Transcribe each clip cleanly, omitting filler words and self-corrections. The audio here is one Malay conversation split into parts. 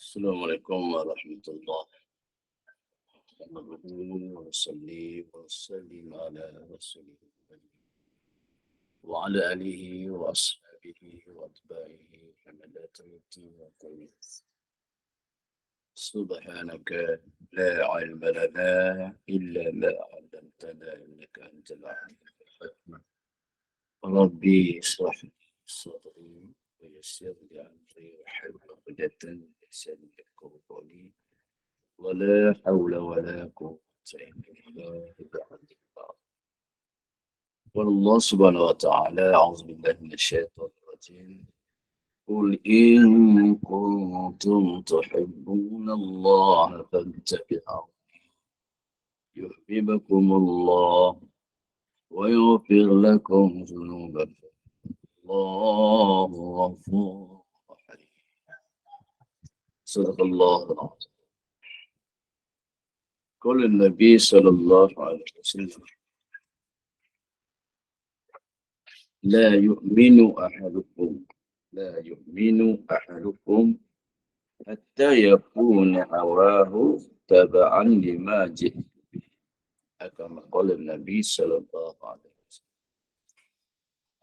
Assalamualaikum warahmatullahi wabarakatuh. Wassalli wassallim ala rasulillah wa ala alihi wa ashabihi wa atba'ihi hamadatamiti wa tayyib. Subhanaka la ilma lana illa ma 'allamtana innaka antal alimul hakim. Rabbi ishrah li sadri wa yassir li amri wahlul 'uqdatan min lisani yafqahu qawli. ولا حول ولا قوة إلا بالله. قال الله سبحانه وتعالى أعوذ بالله من الشيطان الرجيم قل إن كنتم تحبون الله فاتبعوني يحببكم الله ويغفر لكم ذنوبكم الله غفور رحيم. صدق الله العظيم. قال النبي صلى الله عليه وسلم لا يؤمن أحدكم حتى يكون هواه تبعا لما جئت به. كما قال النبي صلى الله عليه وسلم.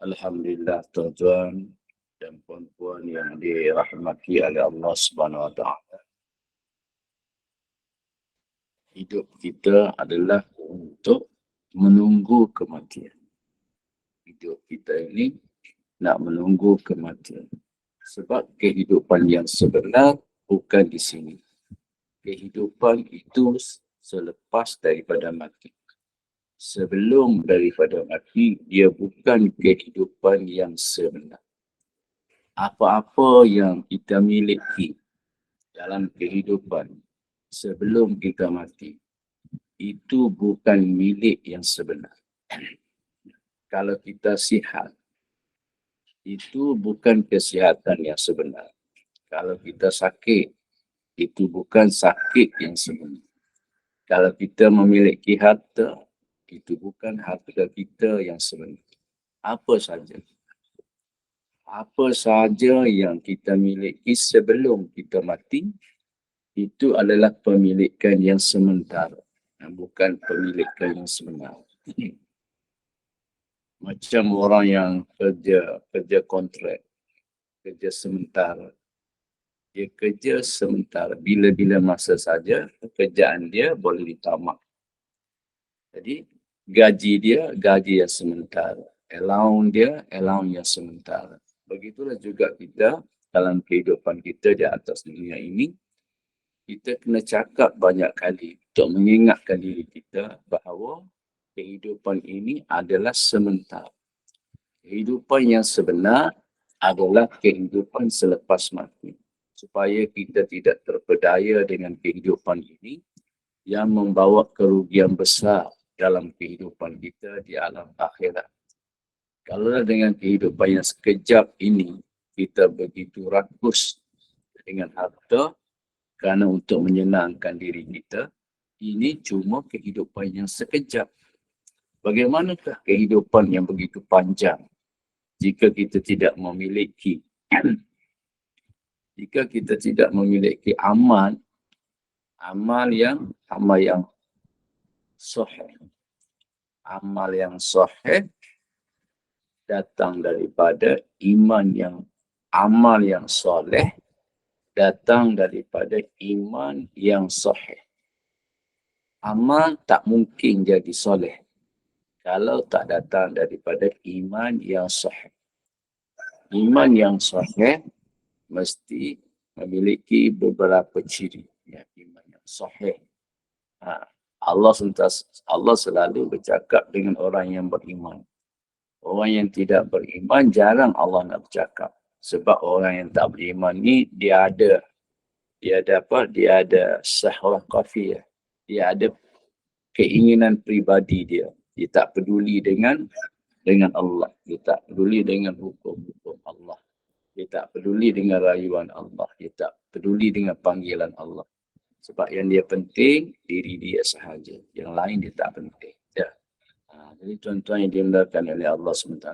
Alhamdulillah tuan-tuan dan puan-puan yang dirahmati oleh Allah Subhanahu wa taala. Hidup kita adalah untuk menunggu kematian. Hidup kita ini nak menunggu kematian. Sebab kehidupan yang sebenar bukan di sini. Kehidupan itu selepas daripada mati. Sebelum daripada mati, dia bukan kehidupan yang sebenar. Apa-apa yang kita miliki dalam kehidupan sebelum kita mati, itu bukan milik yang sebenar. Kalau kita sihat, itu bukan kesihatan yang sebenar. Kalau kita sakit, itu bukan sakit yang sebenar. Kalau kita memiliki harta, itu bukan harta kita yang sebenar. Apa saja yang kita miliki sebelum kita mati, itu adalah pemilikan yang sementara, bukan pemilikan yang sebenar. Macam orang yang kerja kontrak, kerja sementara. Dia kerja sementara, bila-bila masa saja pekerjaan dia boleh ditamak. Jadi gaji yang sementara, allowance yang sementara. Begitulah juga kita dalam kehidupan kita di atas dunia ini. Kita kena cakap banyak kali untuk mengingatkan diri kita bahawa kehidupan ini adalah sementara. Kehidupan yang sebenar adalah kehidupan selepas mati. Supaya kita tidak terpedaya dengan kehidupan ini yang membawa kerugian besar dalam kehidupan kita di alam akhirat. Kalau dengan kehidupan yang sekejap ini, kita begitu rakus dengan harta, kerana untuk menyenangkan diri kita, ini cuma kehidupan yang sekejap. Bagaimanakah kehidupan yang begitu panjang jika kita tidak memiliki amal yang sahih. Amal yang sahih datang daripada amal yang soleh datang daripada iman yang sahih. Amal tak mungkin jadi soleh kalau tak datang daripada iman yang sahih. Iman yang sahih mesti memiliki beberapa ciri. Ya, iman yang sahih. Allah selalu bercakap dengan orang yang beriman. Orang yang tidak beriman jarang Allah nak bercakap. Sebab orang yang tak beriman ni dia ada syahwah qafiyah. Dia ada keinginan peribadi dia. Dia tak peduli dengan Allah. Dia tak peduli dengan hukum-hukum Allah. Dia tak peduli dengan rayuan Allah. Dia tak peduli dengan panggilan Allah. Sebab yang dia penting, diri dia sahaja. Yang lain dia tak penting. Ya. Jadi tuan-tuan yang dimuliakan oleh Allah SWT,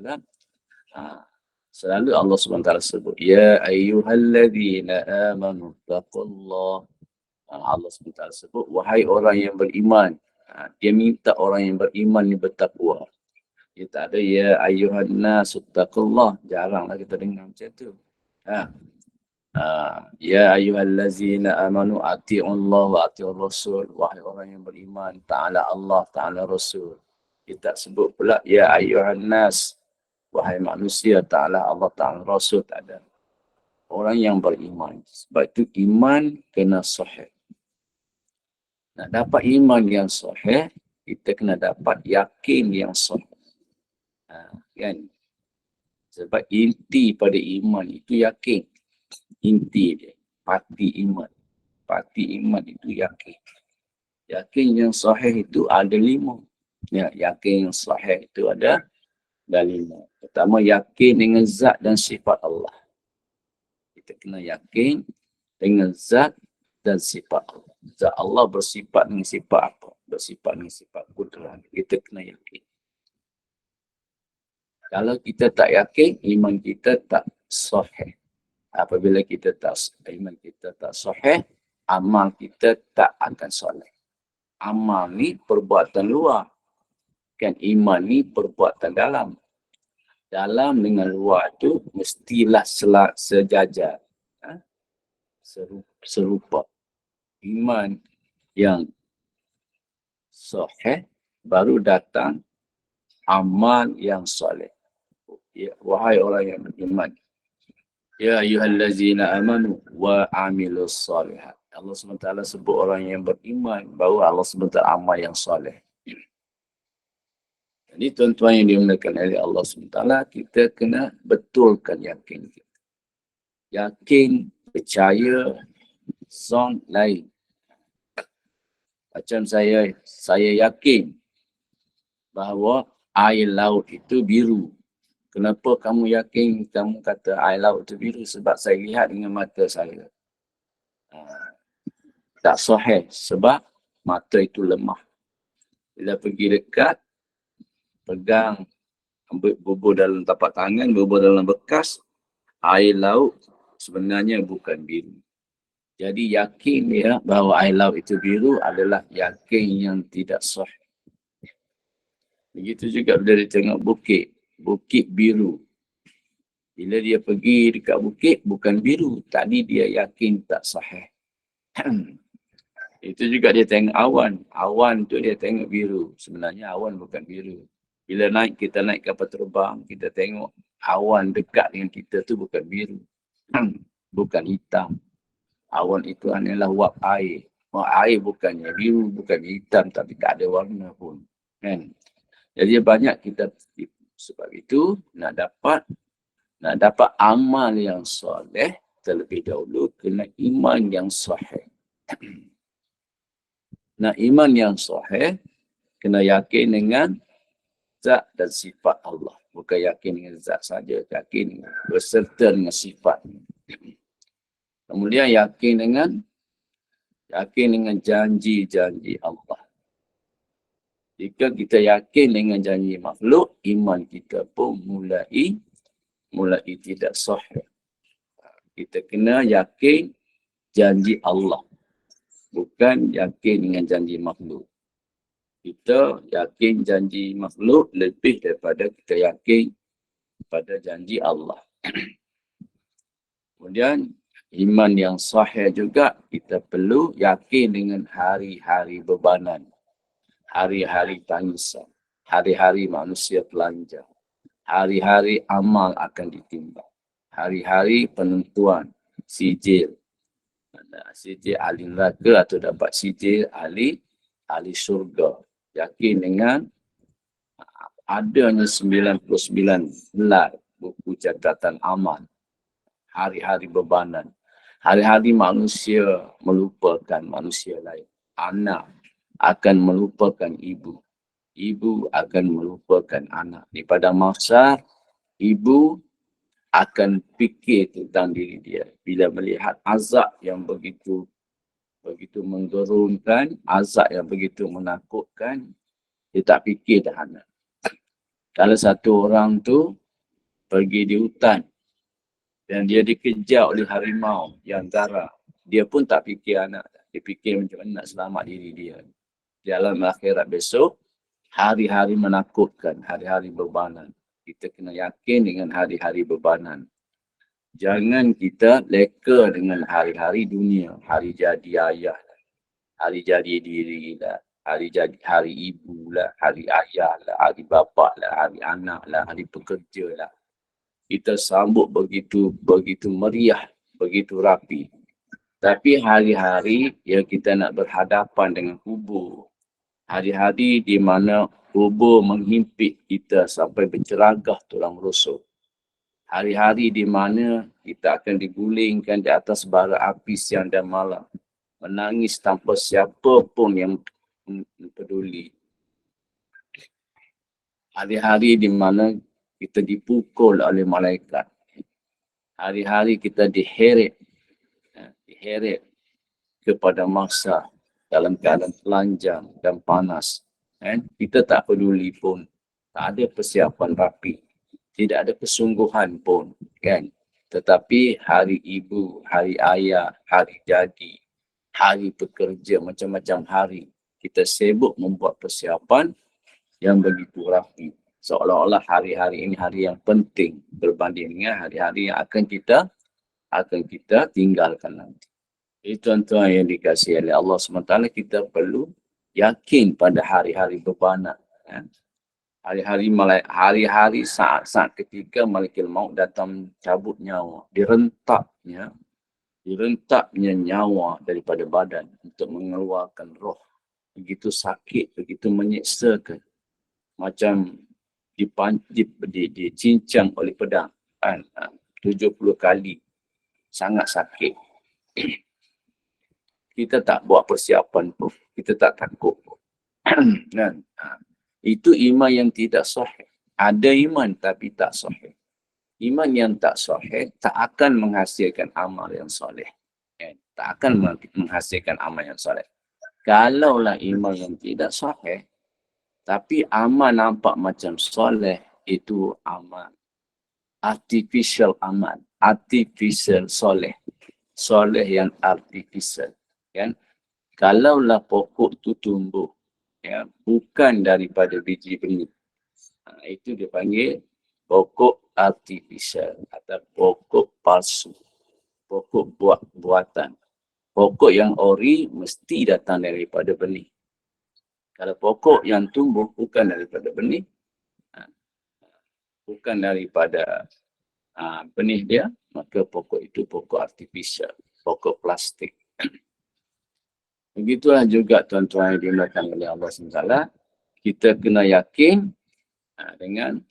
Selalu Allah SWT sebut, Ya ayyuhalladzina amanu taqullah. Allah SWT sebut, wahai orang yang beriman. Dia minta orang yang beriman ni bertakwa. Dia tak ada, ya ayyuhan nasu taqullah. Jaranglah kita dengar macam tu. Ya ayyuhallazina amanu ati'ullah wa ati'ur rasul. Wahai orang yang beriman, ta'ala Allah, ta'ala Rasul. Kita sebut pula, ya ayyuhan nas. Wahai manusia, ta'ala Allah, ta'ala Rasul. Tak ada. Orang yang beriman. Sebab itu iman kena sahih. Nak dapat iman yang sahih, kita kena dapat yakin yang sahih. Kan? Sebab inti pada iman itu yakin. Inti dia. Pati iman. Pati iman itu yakin. Yakin yang sahih itu ada 5. Ya, yakin yang sahih itu ada 5. Pertama, yakin dengan zat dan sifat Allah. Kita kena yakin dengan zat dan sifat Allah. Zat Allah bersifat dengan sifat apa? Bersifat dengan sifat kudrah. Kita kena yakin. Kalau kita tak yakin, iman kita tak sahih. Apabila kita tak, iman kita tak sahih, amal kita tak akan soleh. Amal ni perbuatan luar. Kan iman ni perbuatan dalam. Dalam dengan luar tu mestilah sejajar. Serupa. Iman yang sahih baru datang amal yang soleh. Ya, wahai orang yang beriman. Ya ayyuhallazina amanu wa amilus salihat. Allah SWT sebut orang yang beriman baru Allah SWT amal yang soleh. Jadi tuan-tuan yang dimuliakan oleh Allah SWT, kita kena betulkan yakin kita. Yakin, percaya, zon lain. Macam saya yakin bahawa air laut itu biru. Kenapa kamu yakin kamu kata air laut itu biru? Sebab saya lihat dengan mata saya. Tak sahih sebab mata itu lemah. Bila pergi dekat, pegang, bubur dalam tapak tangan, bubur dalam bekas, air laut sebenarnya bukan biru. Jadi yakin dia bahawa air laut itu biru adalah yakin yang tidak sahih. Begitu juga bila dia tengok bukit biru. Bila dia pergi dekat bukit, bukan biru. Tadi dia yakin tak sahih. Itu juga dia tengok awan. Awan tu dia tengok biru. Sebenarnya awan bukan biru. Bila kita naik kapal terbang, kita tengok awan dekat dengan kita tu bukan biru. Bukan hitam. Awan itu hanyalah wap air. Wap air bukannya biru, bukan hitam, tapi tak ada warna pun. Kan? Jadi banyak kita sebab itu nak dapat amal yang soleh, terlebih dahulu kena iman yang sahih. Nak iman yang sahih, kena yakin dengan zat dan sifat Allah. Bukan yakin dengan zat saja, yakin berserta dengan sifat. Kemudian yakin dengan janji-janji Allah. Jika kita yakin dengan janji makhluk, iman kita pun mulai tidak sahih. Kita kena yakin janji Allah. Bukan yakin dengan janji makhluk. Kita yakin janji makhluk lebih daripada kita yakin pada janji Allah. Kemudian, iman yang sahih juga kita perlu yakin dengan hari-hari bebanan. Hari-hari tangisan. Hari-hari manusia telanjang. Hari-hari amal akan ditimbang. Hari-hari penentuan sijil. Sijil ahli neraka atau dapat sijil ahli syurga. Yakin dengan adanya 99 helai buku catatan amal. Hari-hari bebanan. Hari-hari manusia melupakan manusia lain. Anak akan melupakan ibu. Ibu akan melupakan anak. Di pada masa ibu akan fikir tentang diri dia. Bila melihat azab yang begitu menggerunkan, azab yang begitu menakutkan, dia tak fikir dah anak. Kalau satu orang tu pergi di hutan dan dia dikejar oleh harimau yang garang. Dia pun tak fikir anak. Dia fikir macam mana nak selamat diri dia. Di alam akhirat besok, hari-hari menakutkan, hari-hari bebanan. Kita kena yakin dengan hari-hari bebanan. Jangan kita leka dengan hari-hari dunia. Hari jadi ayah, hari jadi diri lah, hari jadi hari ibu lah, hari ayah lah, hari bapa lah, hari anak lah, hari pekerja lah. Kita sambut begitu meriah, begitu rapi. Tapi hari-hari yang kita nak berhadapan dengan kubur, hari-hari di mana kubur menghimpit kita sampai berceragah tulang rusuk. Hari-hari di mana kita akan digulingkan di atas bara api siang dan malam. Menangis tanpa siapa pun yang peduli. Hari-hari di mana kita dipukul oleh malaikat. Hari-hari kita diheret kepada masa dalam keadaan telanjang dan panas. Kita tak peduli pun. Tak ada persiapan rapi. Tidak ada kesungguhan pun. Kan? Tetapi hari ibu, hari ayah, hari jadi, hari pekerja, macam-macam hari. Kita sibuk membuat persiapan yang begitu rapi. Seolah-olah hari-hari ini hari yang penting berbanding dengan hari-hari yang akan kita tinggalkan nanti. Tuan-tuan yang dikasihi oleh Allah SWT, kita perlu yakin pada hari-hari bebanan. Hari-hari saat-saat ketika malaikat maut datang cabut nyawa, direntaknya nyawa daripada badan untuk mengeluarkan roh. Begitu sakit, begitu menyeksakan. Macam dicincang oleh pedang. 70 kali. Sangat sakit. Kita tak buat persiapan pun. Kita tak takut pun. Itu iman yang tidak sahih. Ada iman tapi tak sahih. Iman yang tak sahih tak akan menghasilkan amal yang soleh. Tak akan menghasilkan amal yang soleh. Kalaulah iman yang tidak sahih, tapi amal nampak macam soleh, itu amal artificial amal. Artificial soleh. Soleh yang artificial. Kan? Kalaulah pokok tu tumbuh, bukan daripada biji benih, itu dipanggil pokok artificial atau pokok palsu, pokok buatan. Pokok yang ori mesti datang daripada benih. Kalau pokok yang tumbuh bukan daripada benih, bukan daripada benih dia, maka pokok itu pokok artificial, pokok plastik. Begitulah juga tuan-tuan yang dimuliakan oleh Allah SWT. Kita kena yakin dengan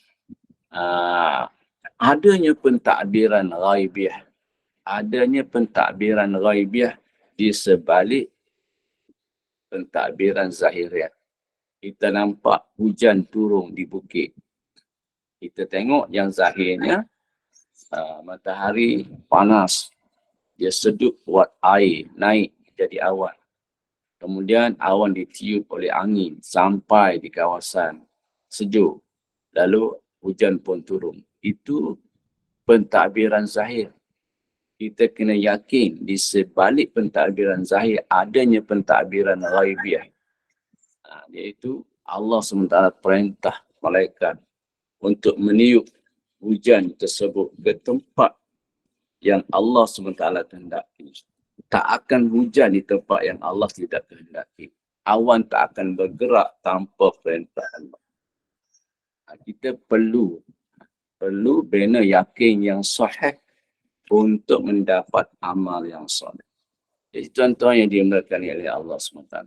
adanya pentadbiran ghaibiyah. Adanya pentadbiran ghaibiyah di sebalik pentadbiran zahiriyah. Kita nampak hujan turun di bukit. Kita tengok yang zahirnya matahari panas. Dia sedup buat air naik jadi awan. Kemudian awan ditiup oleh angin sampai di kawasan sejuk. Lalu hujan pun turun. Itu pentadbiran zahir. Kita kena yakin di sebalik pentadbiran zahir adanya pentadbiran ghaibiyah. Iaitu Allah SWT perintah malaikat untuk meniup hujan tersebut ke tempat yang Allah SWT kehendaki. Tak akan hujan di tempat yang Allah tidak kehendaki. Awan tak akan bergerak tanpa perintah Allah. Kita perlu bina yakin yang sahih untuk mendapat amal yang soleh. Jadi tuan-tuan yang dimuliakan oleh Allah SWT,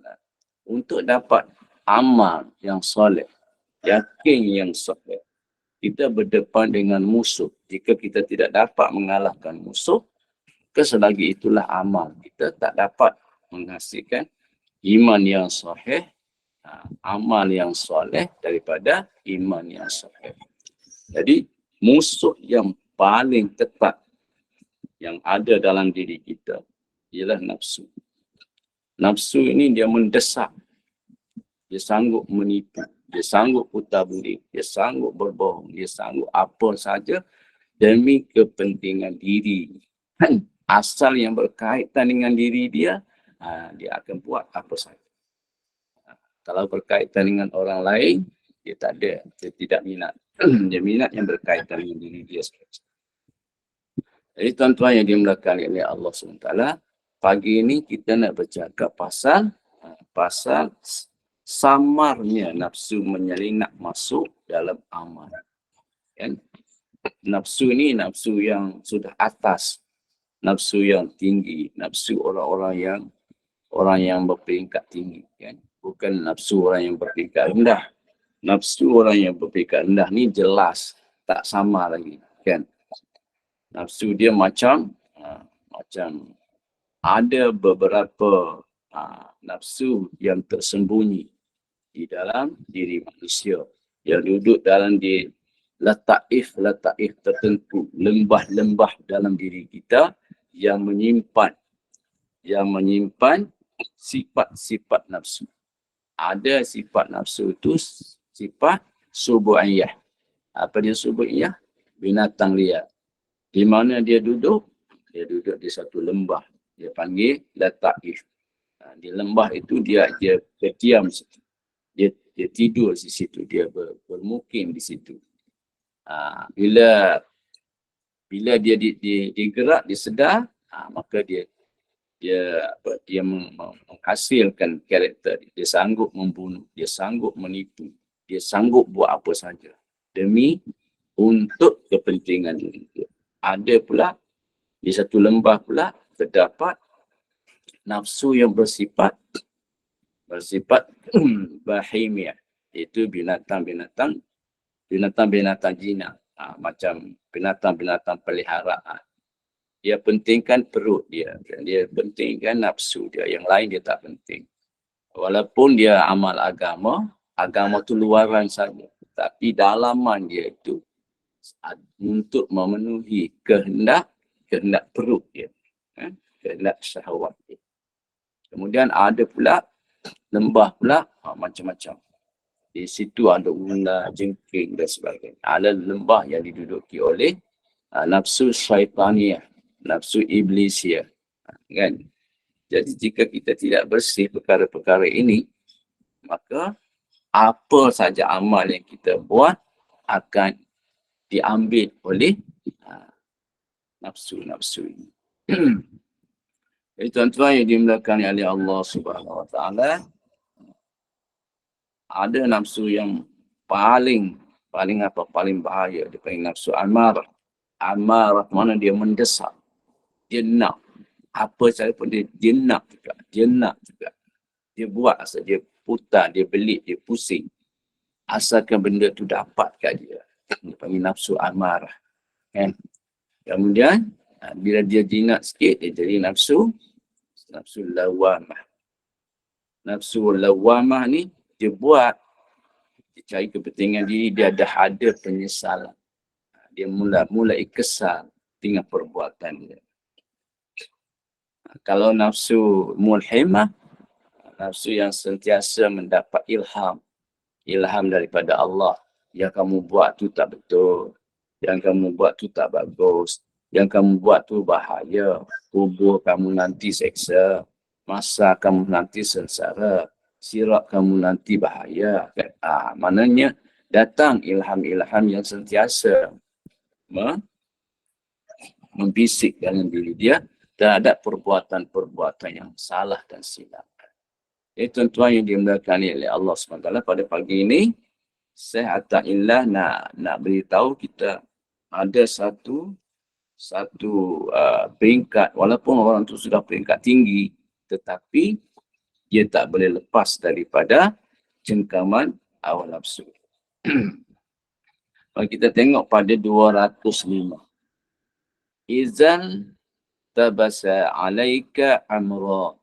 untuk dapat amal yang soleh, yakin yang sahih, kita berdepan dengan musuh. Jika kita tidak dapat mengalahkan musuh, selagi itulah amal kita tak dapat menghasilkan iman yang sahih, amal yang soleh daripada iman yang sahih. Jadi musuh yang paling ketat yang ada dalam diri kita ialah nafsu. Nafsu ini dia mendesak, dia sanggup menipu, dia sanggup putar balik, dia sanggup berbohong, dia sanggup apa saja demi kepentingan diri. Kan? Asal yang berkaitan dengan diri dia, dia akan buat apa saja. Kalau berkaitan dengan orang lain, dia tak ada, dia tidak minat. Dia minat yang berkaitan dengan diri dia sendiri. Jadi tuan-tuan yang dimulakan oleh Allah SWT, pagi ini kita nak bercakap pasal samarnya nafsu menyelinap masuk dalam amal. Kan? Nafsu ni nafsu yang sudah atas, nafsu yang tinggi, nafsu orang yang berperingkat tinggi. Kan? Bukan nafsu orang yang berperingkat rendah. Nafsu orang yang berperingkat rendah ni jelas tak sama lagi. Kan? Nafsu dia macam ada beberapa nafsu yang tersembunyi di dalam diri manusia yang duduk dalam di lataif tertentu, lembah-lembah dalam diri kita yang menyimpan sifat-sifat nafsu. Ada sifat nafsu itu sifat subu'iyah. Apa dia subu'iyah? Binatang liar. Di mana dia duduk? Dia duduk di satu lembah. Dia panggil lataif. Di lembah itu dia berdiam. Dia tidur di situ. Dia bermukim di situ. Bila dia digerak, disedar, maka dia menghasilkan karakter. Dia sanggup membunuh. Dia sanggup menipu. Dia sanggup buat apa saja. Demi untuk kepentingan diri dia. Ada pula di satu lembah pula terdapat nafsu yang bersifat bahimiyah, iaitu binatang-binatang jinak, macam binatang-binatang peliharaan. Dia pentingkan perut dia pentingkan nafsu dia, yang lain dia tak penting. Walaupun dia amal agama tu luaran saja, tapi dalaman dia itu untuk memenuhi kehendak perut dia, kehendak syahwat dia. Kemudian ada pula lembah pula macam-macam. Di situ ada ular, jengking dan sebagainya. Ada lembah yang diduduki oleh nafsu syaitaniyah, nafsu iblisiyah. Kan? Jadi jika kita tidak bersih perkara-perkara ini, maka apa saja amal yang kita buat akan diambil oleh nafsu-nafsu ini. Jadi tuan-tuan yang dimulakan oleh Allah Subhanahu Wa Taala, ada nafsu yang paling bahaya. Dia panggil nafsu amarah. Amarah mana dia mendesak. Dia nak. Apa cara pun dia nak juga. Dia buat asal dia putar, dia belit, dia pusing. Asalkan benda tu dapat kat dia. Dia panggil nafsu amarah. Kan? Kemudian, bila dia jinak sikit, dia jadi nafsu lawamah. Nafsu lawamah ni, dia buat, dia cari kepentingan diri, dia ada penyesalan. Dia mulai kesal dengan perbuatan dia. Kalau nafsu mulhimah, nafsu yang sentiasa mendapat ilham daripada Allah. Yang kamu buat tu tak betul. Yang kamu buat tu tak bagus. Yang kamu buat tu bahaya. Kubur kamu nanti seksa. Masa kamu nanti sengsara. Sirat kamu nanti bahaya. Maknanya datang ilham-ilham yang sentiasa membisik dalam diri dia terhadap perbuatan-perbuatan yang salah dan silap. Tuan-tuan yang dimuliakan oleh Allah SWT, pada pagi ini saya Atta-Illah nak beritahu kita ada satu peringkat, walaupun orang tu sudah peringkat tinggi, tetapi dia tak boleh lepas daripada cengkaman hawa nafsu. Kalau kita tengok pada 205. Izal tabasa alaika amra.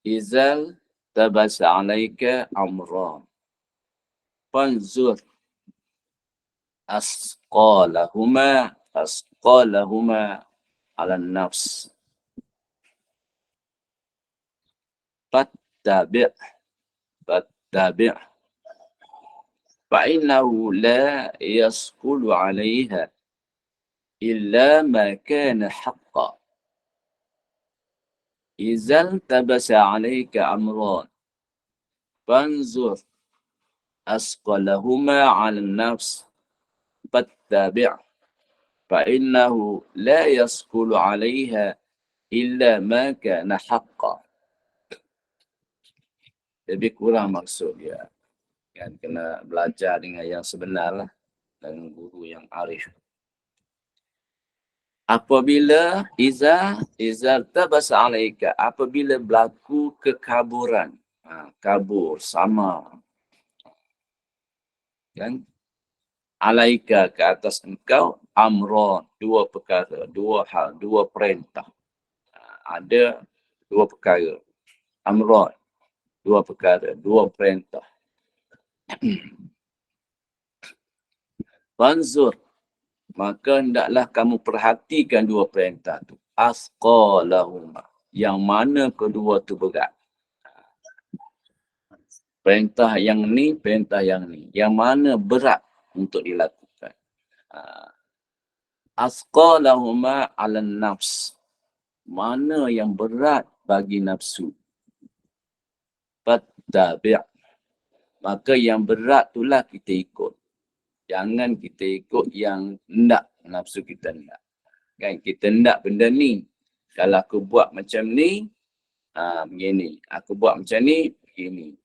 Izal tabasa alaika amra. Fanzur asqalahuma ala nafs. Fattabi' tabi' فإنه لا يسقل عليها إلا ما كان حقا إذا التبس عليك أمران فانظر أثقلهما على النفس فاتبع فإنه لا يسقل عليها إلا ما كان حقا. Lebih kurang maksud dia. Kan kena belajar dengan yang sebenar lah. Dan guru yang arif. Apabila iza tabas alaika, apabila berlaku kekaburan, kabur sama, kan? Alaika ke atas engkau, amron, dua perkara, dua hal, dua perintah. Ada dua perkara, amron, dua perkara, dua perintah. Fanzur, maka hendaklah kamu perhatikan dua perintah tu. Asqalahuma, yang mana kedua tu berat. Perintah yang ni, perintah yang ni. Yang mana berat untuk dilakukan. Asqalahuma ala nafs. Mana yang berat bagi nafsu. Fattabi'. Maka yang berat itulah kita ikut. Jangan kita ikut yang hendak nafsu kita hendak. Kan kita hendak benda ni. Kalau aku buat macam ni, begini. Aku buat macam ni, begini.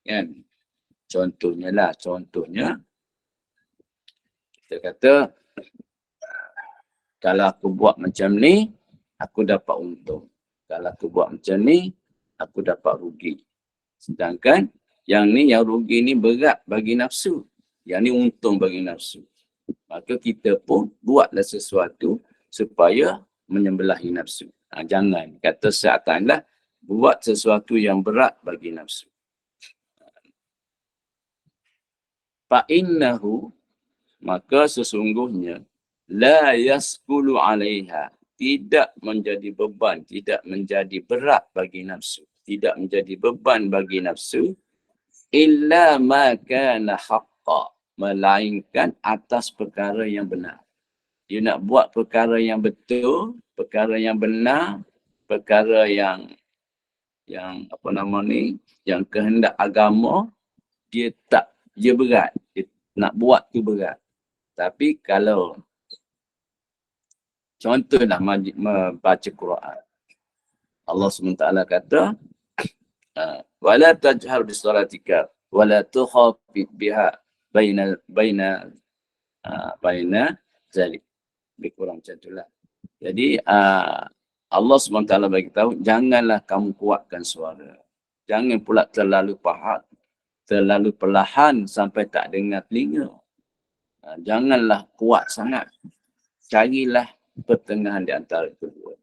Kan? Contohnya, kita kata, kalau aku buat macam ni, aku dapat untung. Kalau aku buat macam ni, aku dapat rugi. Sedangkan yang ni, yang rugi ni berat bagi nafsu. Yang ni untung bagi nafsu. Maka kita pun buatlah sesuatu supaya menyembelahi nafsu. Jangan. Kata Syaitanlah, buat sesuatu yang berat bagi nafsu. Fa'innahu, maka sesungguhnya, la yaskulu alaiha, tidak menjadi beban, tidak menjadi berat bagi nafsu. Tidak menjadi beban bagi nafsu, illa ma kana haqqa, melainkan atas perkara yang benar. Dia nak buat perkara yang betul, perkara yang benar, perkara yang apa nama ni, yang kehendak agama, dia berat. Dia nak buat tu berat. Tapi kalau contohlah membaca Quran. Allah SWT kata, wala tajhar bisalatika wala tukhafit biha baina zalik. Lebih kurang macam itulah. Jadi Allah SWT bagi tahu, janganlah kamu kuatkan suara. Jangan pula terlalu perlahan sampai tak dengar telinga. Janganlah kuat sangat. Carilah pertengahan di antara kedua.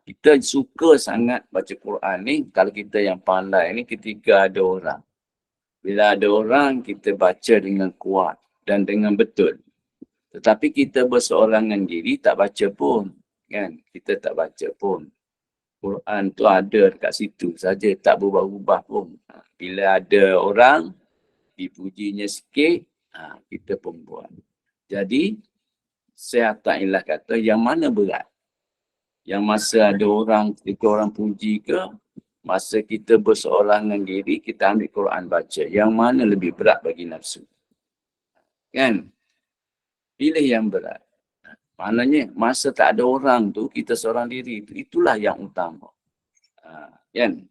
Kita suka sangat baca Quran ni, kalau kita yang pandai ni, ketika ada orang. Bila ada orang, kita baca dengan kuat dan dengan betul. Tetapi kita berseorangan diri, tak baca pun. Kan? Kita tak baca pun. Quran tu ada dekat situ saja, tak berubah-ubah pun. Bila ada orang, dipujinya sikit, kita pun buat. Jadi, Syaitan ilah kata, yang mana berat? Yang masa ada orang, ketika orang puji ke, masa kita berseorangan diri, kita ambil Quran baca. Yang mana lebih berat bagi nafsu? Kan? Pilih yang berat. Maknanya, masa tak ada orang tu, kita seorang diri, itulah yang utama. Kan?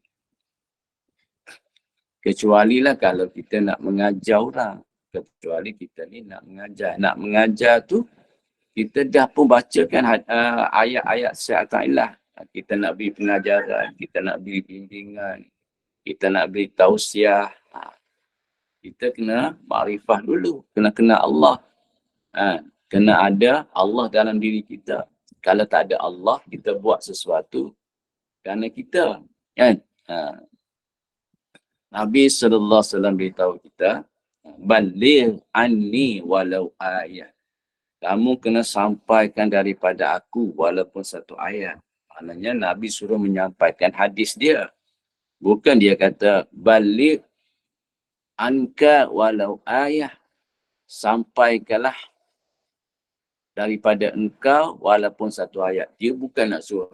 Kecualilah kalau kita nak mengajar orang. Kecuali kita ni nak mengajar. Nak mengajar tu, kita dah pun bacakan ayat-ayat Syaitanillah. Kita nak beri pengajaran, kita nak beri bimbingan, kita nak beri tausiah. Kita kena makrifah dulu, kena kenal Allah. Kena ada Allah dalam diri kita. Kalau tak ada Allah, kita buat sesuatu kerana kita. Kan? Nabi SAW beritahu kita, baligh anni walau ayat. Kamu kena sampaikan daripada aku walaupun satu ayat. Maknanya Nabi suruh menyampaikan hadis dia. Bukan dia kata balik anka walau ayah, sampaikanlah daripada engkau walaupun satu ayat. Dia bukan nak suruh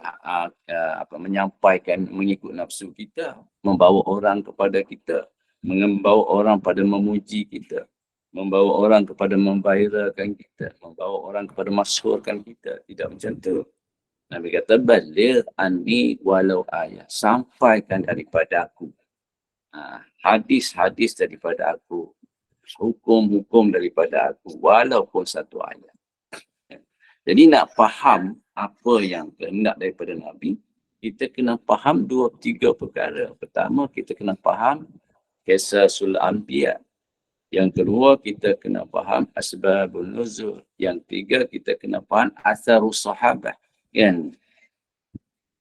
menyampaikan mengikut nafsu kita, membawa orang kepada kita, membawa orang pada memuji kita, membawa orang kepada memviralkan kita, membawa orang kepada masyhurkan kita. Tidak macam tu. Nabi kata baligh anni walau ayat, sampaikan daripada aku. Hadis-hadis daripada aku, hukum-hukum daripada aku walaupun satu ayat. Jadi nak faham apa yang kehendak daripada Nabi, kita kena faham 2-3 perkara. Pertama, kita kena faham Qisasul Anbiya. Yang kedua, kita kena faham Asbabun Nuzul. Yang tiga, kita kena faham Asarus Sahabah. Kan?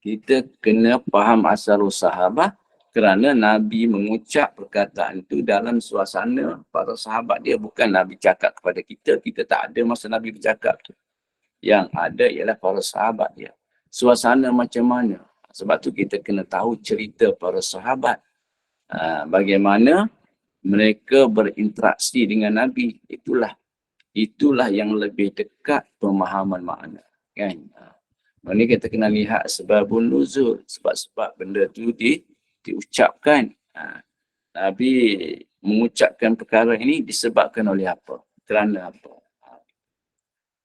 Kita kena faham Asarus Sahabah kerana Nabi mengucap perkataan itu dalam suasana para sahabat dia. Bukan Nabi cakap kepada kita, kita tak ada masa Nabi bercakap tu. Yang ada ialah para sahabat dia. Suasana macam mana? Sebab tu kita kena tahu cerita para sahabat. Bagaimana mereka berinteraksi dengan Nabi. Itulah yang lebih dekat pemahaman makna. Kan? Ini kita kena lihat sebabun nuzul. Sebab-sebab benda tu diucapkan. Nabi mengucapkan perkara ini disebabkan oleh apa? Kerana apa?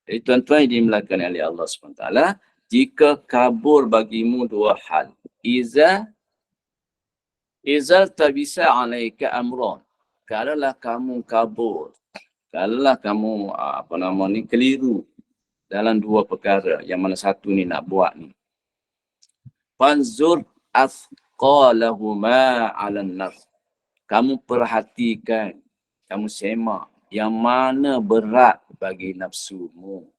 Jadi tuan-tuan yang dimulakan oleh Allah SWT, jika kabur bagimu dua hal. Izal tabisa alaika amron. Kalaulah kamu kabur, kalaulah kamu keliru dalam dua perkara, yang mana satu ni nak buat ni. Fanzur athqalahuma 'alan nafs. Kamu perhatikan, kamu semak yang mana berat bagi nafsumu.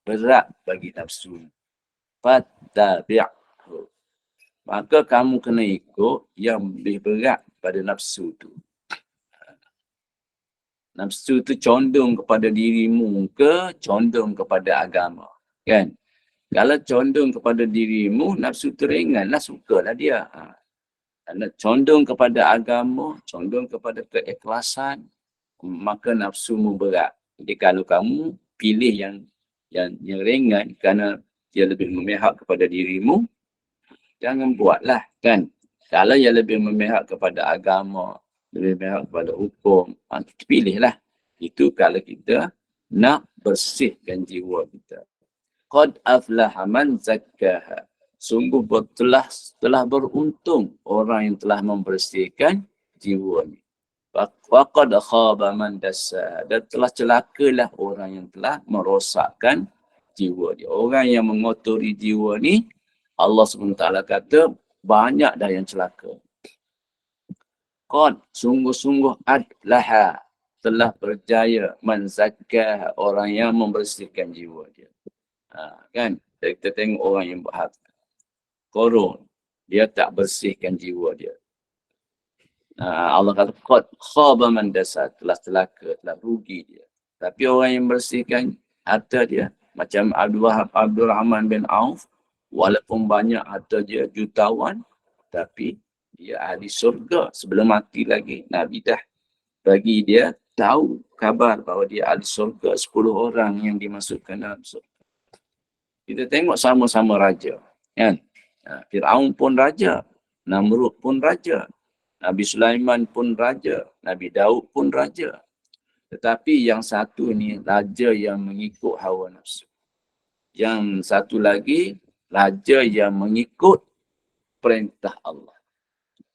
Berat bagi nafsu. Fattabi'hu. Maka kamu kena ikut yang lebih berat pada nafsu tu. Nafsu tu condong kepada dirimu ke condong kepada agama. Kan? Kalau condong kepada dirimu, nafsu tu ringanlah, sukalah dia. Condong kepada agama, condong kepada keikhlasan, maka nafsumu berat. Jadi kalau kamu pilih yang ringan kerana dia lebih memihak kepada dirimu, jangan buatlah, kan? Kalau yang lebih memihak kepada agama, lebih memihak kepada hukum, kita pilihlah. Itu kalau kita nak bersihkan jiwa kita. Qad aflaha man zakkaha. Sungguh telah beruntung orang yang telah membersihkan jiwa ni. Waqad khaba man dassaha. Dan telah celakalah orang yang telah merosakkan jiwa dia. Orang yang mengotori jiwa ni, Allah SWT kata banyak dah yang celaka. Qad sungguh-sungguh adlaha, telah berjaya man zakkaha, orang yang membersihkan jiwa dia. Kan? Kita tengok orang yang buat korun, dia tak bersihkan jiwa dia. Allah kata qad khaba man dassaha, telah celaka, telah rugi dia. Tapi orang yang bersihkan harta dia, macam Abdul Rahman bin Auf, walaupun banyak harta dia jutawan, tapi dia ahli surga sebelum mati lagi. Nabi dah bagi dia tahu kabar bahawa dia ahli surga, 10 orang yang dimasukkan dalam surga. Kita tengok sama-sama raja. Kan? Fir'aun pun raja, Namrud pun raja, Nabi Sulaiman pun raja, Nabi Daud pun raja. Tetapi yang satu ni raja yang mengikut hawa nafsu. Yang satu lagi raja yang mengikut perintah Allah.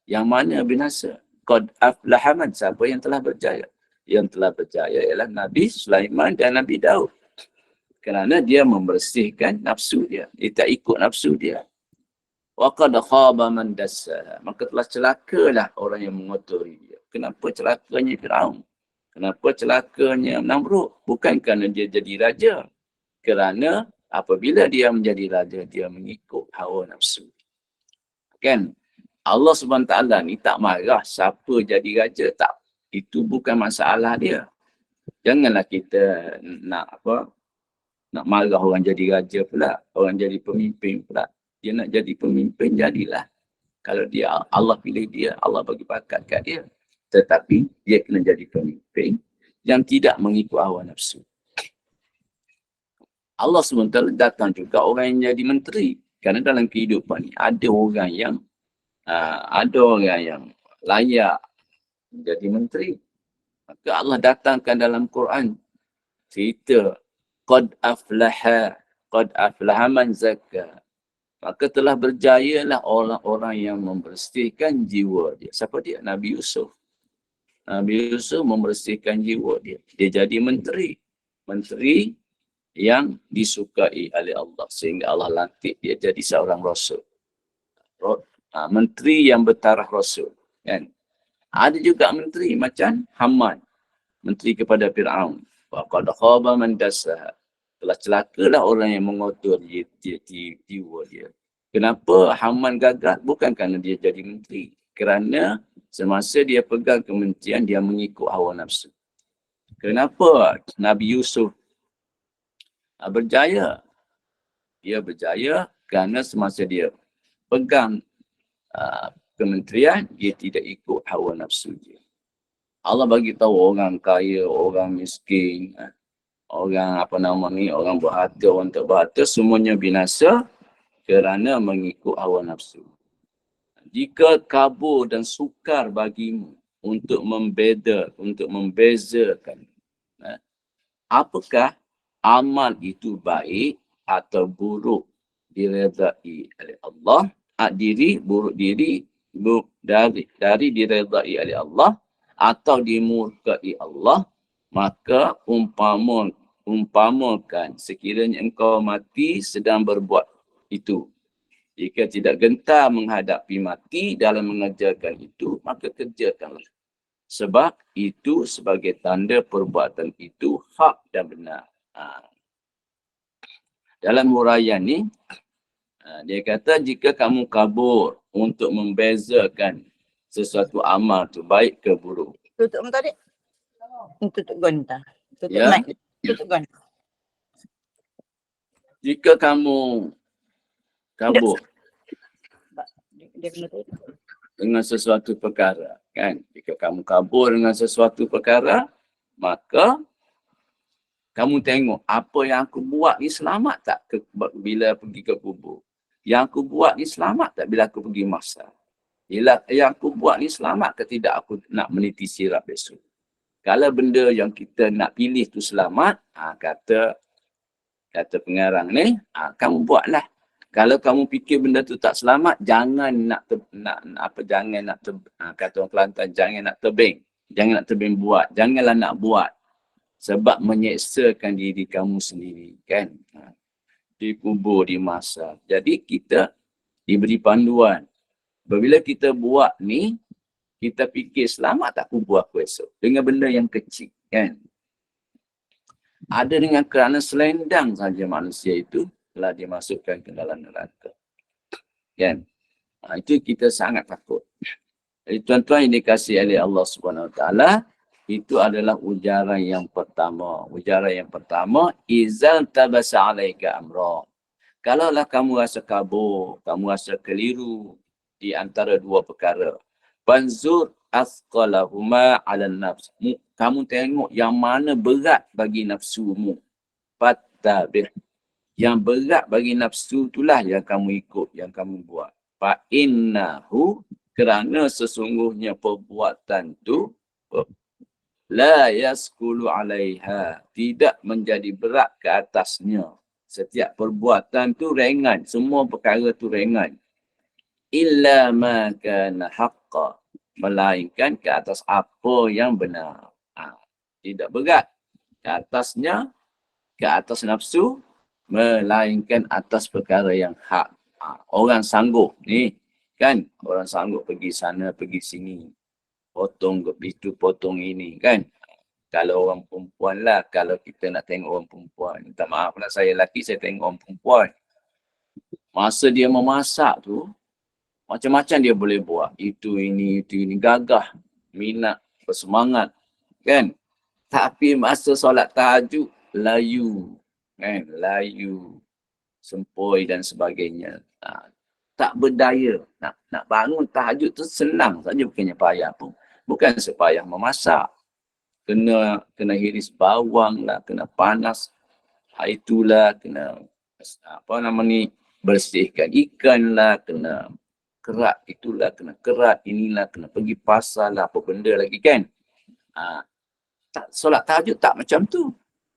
Yang mana binasa? Qad aflaha man, siapa yang telah berjaya? Yang telah berjaya ialah Nabi Sulaiman dan Nabi Daud. Kerana dia membersihkan nafsu dia. Dia tak ikut nafsu dia. Wa qad khaba man dassaha. Maka telah celakalah orang yang mengotori dia. Kenapa celakanya Firaun? Kenapa celakanya Namrud? Bukan kerana dia jadi raja. Kerana apabila dia menjadi raja, dia mengikut hawa nafsu. Kan? Allah SWT ni tak marah siapa jadi raja. Tak. Itu bukan masalah dia. Janganlah kita nak marah orang jadi raja pula. Orang jadi pemimpin pula. Dia nak jadi pemimpin, jadilah. Kalau dia Allah pilih dia, Allah bagi bakat kat dia. Tetapi dia kena jadi pemimpin yang tidak mengikut hawa nafsu. Allah SWT datang juga orang yang jadi menteri. Kerana dalam kehidupan ni ada orang yang layak jadi menteri. Maka Allah datangkan dalam Quran cerita qad aflaha man zakka. Maka telah berjayalah orang-orang yang membersihkan jiwa dia. Siapa dia? Nabi Yusuf. Nabi Yusuf membersihkan jiwa dia. Dia jadi menteri. Menteri yang disukai oleh Allah. Sehingga Allah lantik dia jadi seorang rasul. Menteri yang bertaraf rasul. Kan? Ada juga menteri macam Haman. Menteri kepada Fir'aun. Waqad khaba man dassaha. Telah celakalah orang yang mengotor jiwa dia. Kenapa Haman gagal? Bukan kerana dia jadi menteri. Kerana semasa dia pegang kementerian, dia mengikut hawa nafsu. Kenapa Nabi Yusuf berjaya? Dia berjaya kerana semasa dia pegang kementerian, dia tidak ikut hawa nafsu dia. Allah bagi tahu orang kaya, orang miskin, orang orang berharta, orang tak berharta, semuanya binasa kerana mengikut hawa nafsu. Jika kabur dan sukar bagimu untuk membezakan apakah amal itu baik atau buruk diredai oleh Allah, dari diredai oleh Allah atau dimurkai Allah, maka umpamakan sekiranya engkau mati sedang berbuat itu. Jika tidak gentar menghadapi mati dalam mengerjakan itu, maka kerjakanlah. Sebab itu sebagai tanda perbuatan itu hak dan benar. Dalam huraian ni, dia kata jika kamu kabur untuk membezakan sesuatu amal tu baik ke buruk. Tutup muka adik. Tutup gonta. Tutup Ya. mic. Tutup gonta. Jika kamu kabur Dia kena tutup. dengan sesuatu perkara, kan? Jika kamu kabur dengan sesuatu perkara, maka kamu tengok apa yang aku buat ni selamat tak bila pergi ke kubur? Yang aku buat ni selamat tak bila aku pergi mahsyar? Yang aku buat ni selamat ke tidak aku nak meniti sirap besok? Kalau benda yang kita nak pilih tu selamat, kata pengarang ni, kamu buatlah. Kalau kamu fikir benda tu tak selamat, jangan kata orang Kelantan, jangan nak tebing buat, janganlah nak buat. Sebab menyeksakan diri kamu sendiri, kan? Dikubur di masa. Jadi kita diberi panduan. Apabila kita buat ni, kita fikir selamat tak kubur aku esok? Dengan benda yang kecil, kan? Ada dengan kerana selendang saja manusia itu telah dimasukkan ke dalam neraka. Kan? Itu kita sangat takut. Jadi tuan-tuan yang dikasihi oleh Allah SWT, itu adalah ujaran yang pertama. Ujaran yang pertama, izal tabasa alaika amra. Kalaulah kamu rasa kabur, kamu rasa keliru di antara dua perkara. Banzur asqalahuma ala nafs. Kamu tengok yang mana berat bagi nafsumu. Fattabih. Yang berat bagi nafsu itulah yang kamu ikut, yang kamu buat. Fa'innahu, kerana sesungguhnya perbuatan tu la yaskulu alaiha, tidak menjadi berat ke atasnya. Setiap perbuatan tu ringan, semua perkara tu ringan. Illa ma kana haqqa, melainkan ke atas apa yang benar. Tidak berat ke atasnya, ke atas nafsu, melainkan atas perkara yang hak. Orang sanggup ni, kan? Orang sanggup pergi sana, pergi sini. Potong itu, potong ini, kan? Kalau orang perempuan lah, kalau kita nak tengok orang perempuan. Minta maaf lah, saya lelaki, saya tengok orang perempuan. Masa dia memasak tu, macam-macam dia boleh buat. Itu, ini, gagah, minat, bersemangat, kan? Tapi masa solat tahajud, layu, kan? Layu, sempoi dan sebagainya. tak berdaya. Nak bangun tahajud tu senang saja, bukannya payah pun. Bukan sepayah memasak. Kena hiris bawang lah, kena panas. Itulah, kena bersihkan ikan lah, kena kerat itulah, kena kerat inilah, kena pergi pasar lah, apa benda lagi kan. Solat tahajud tak macam tu.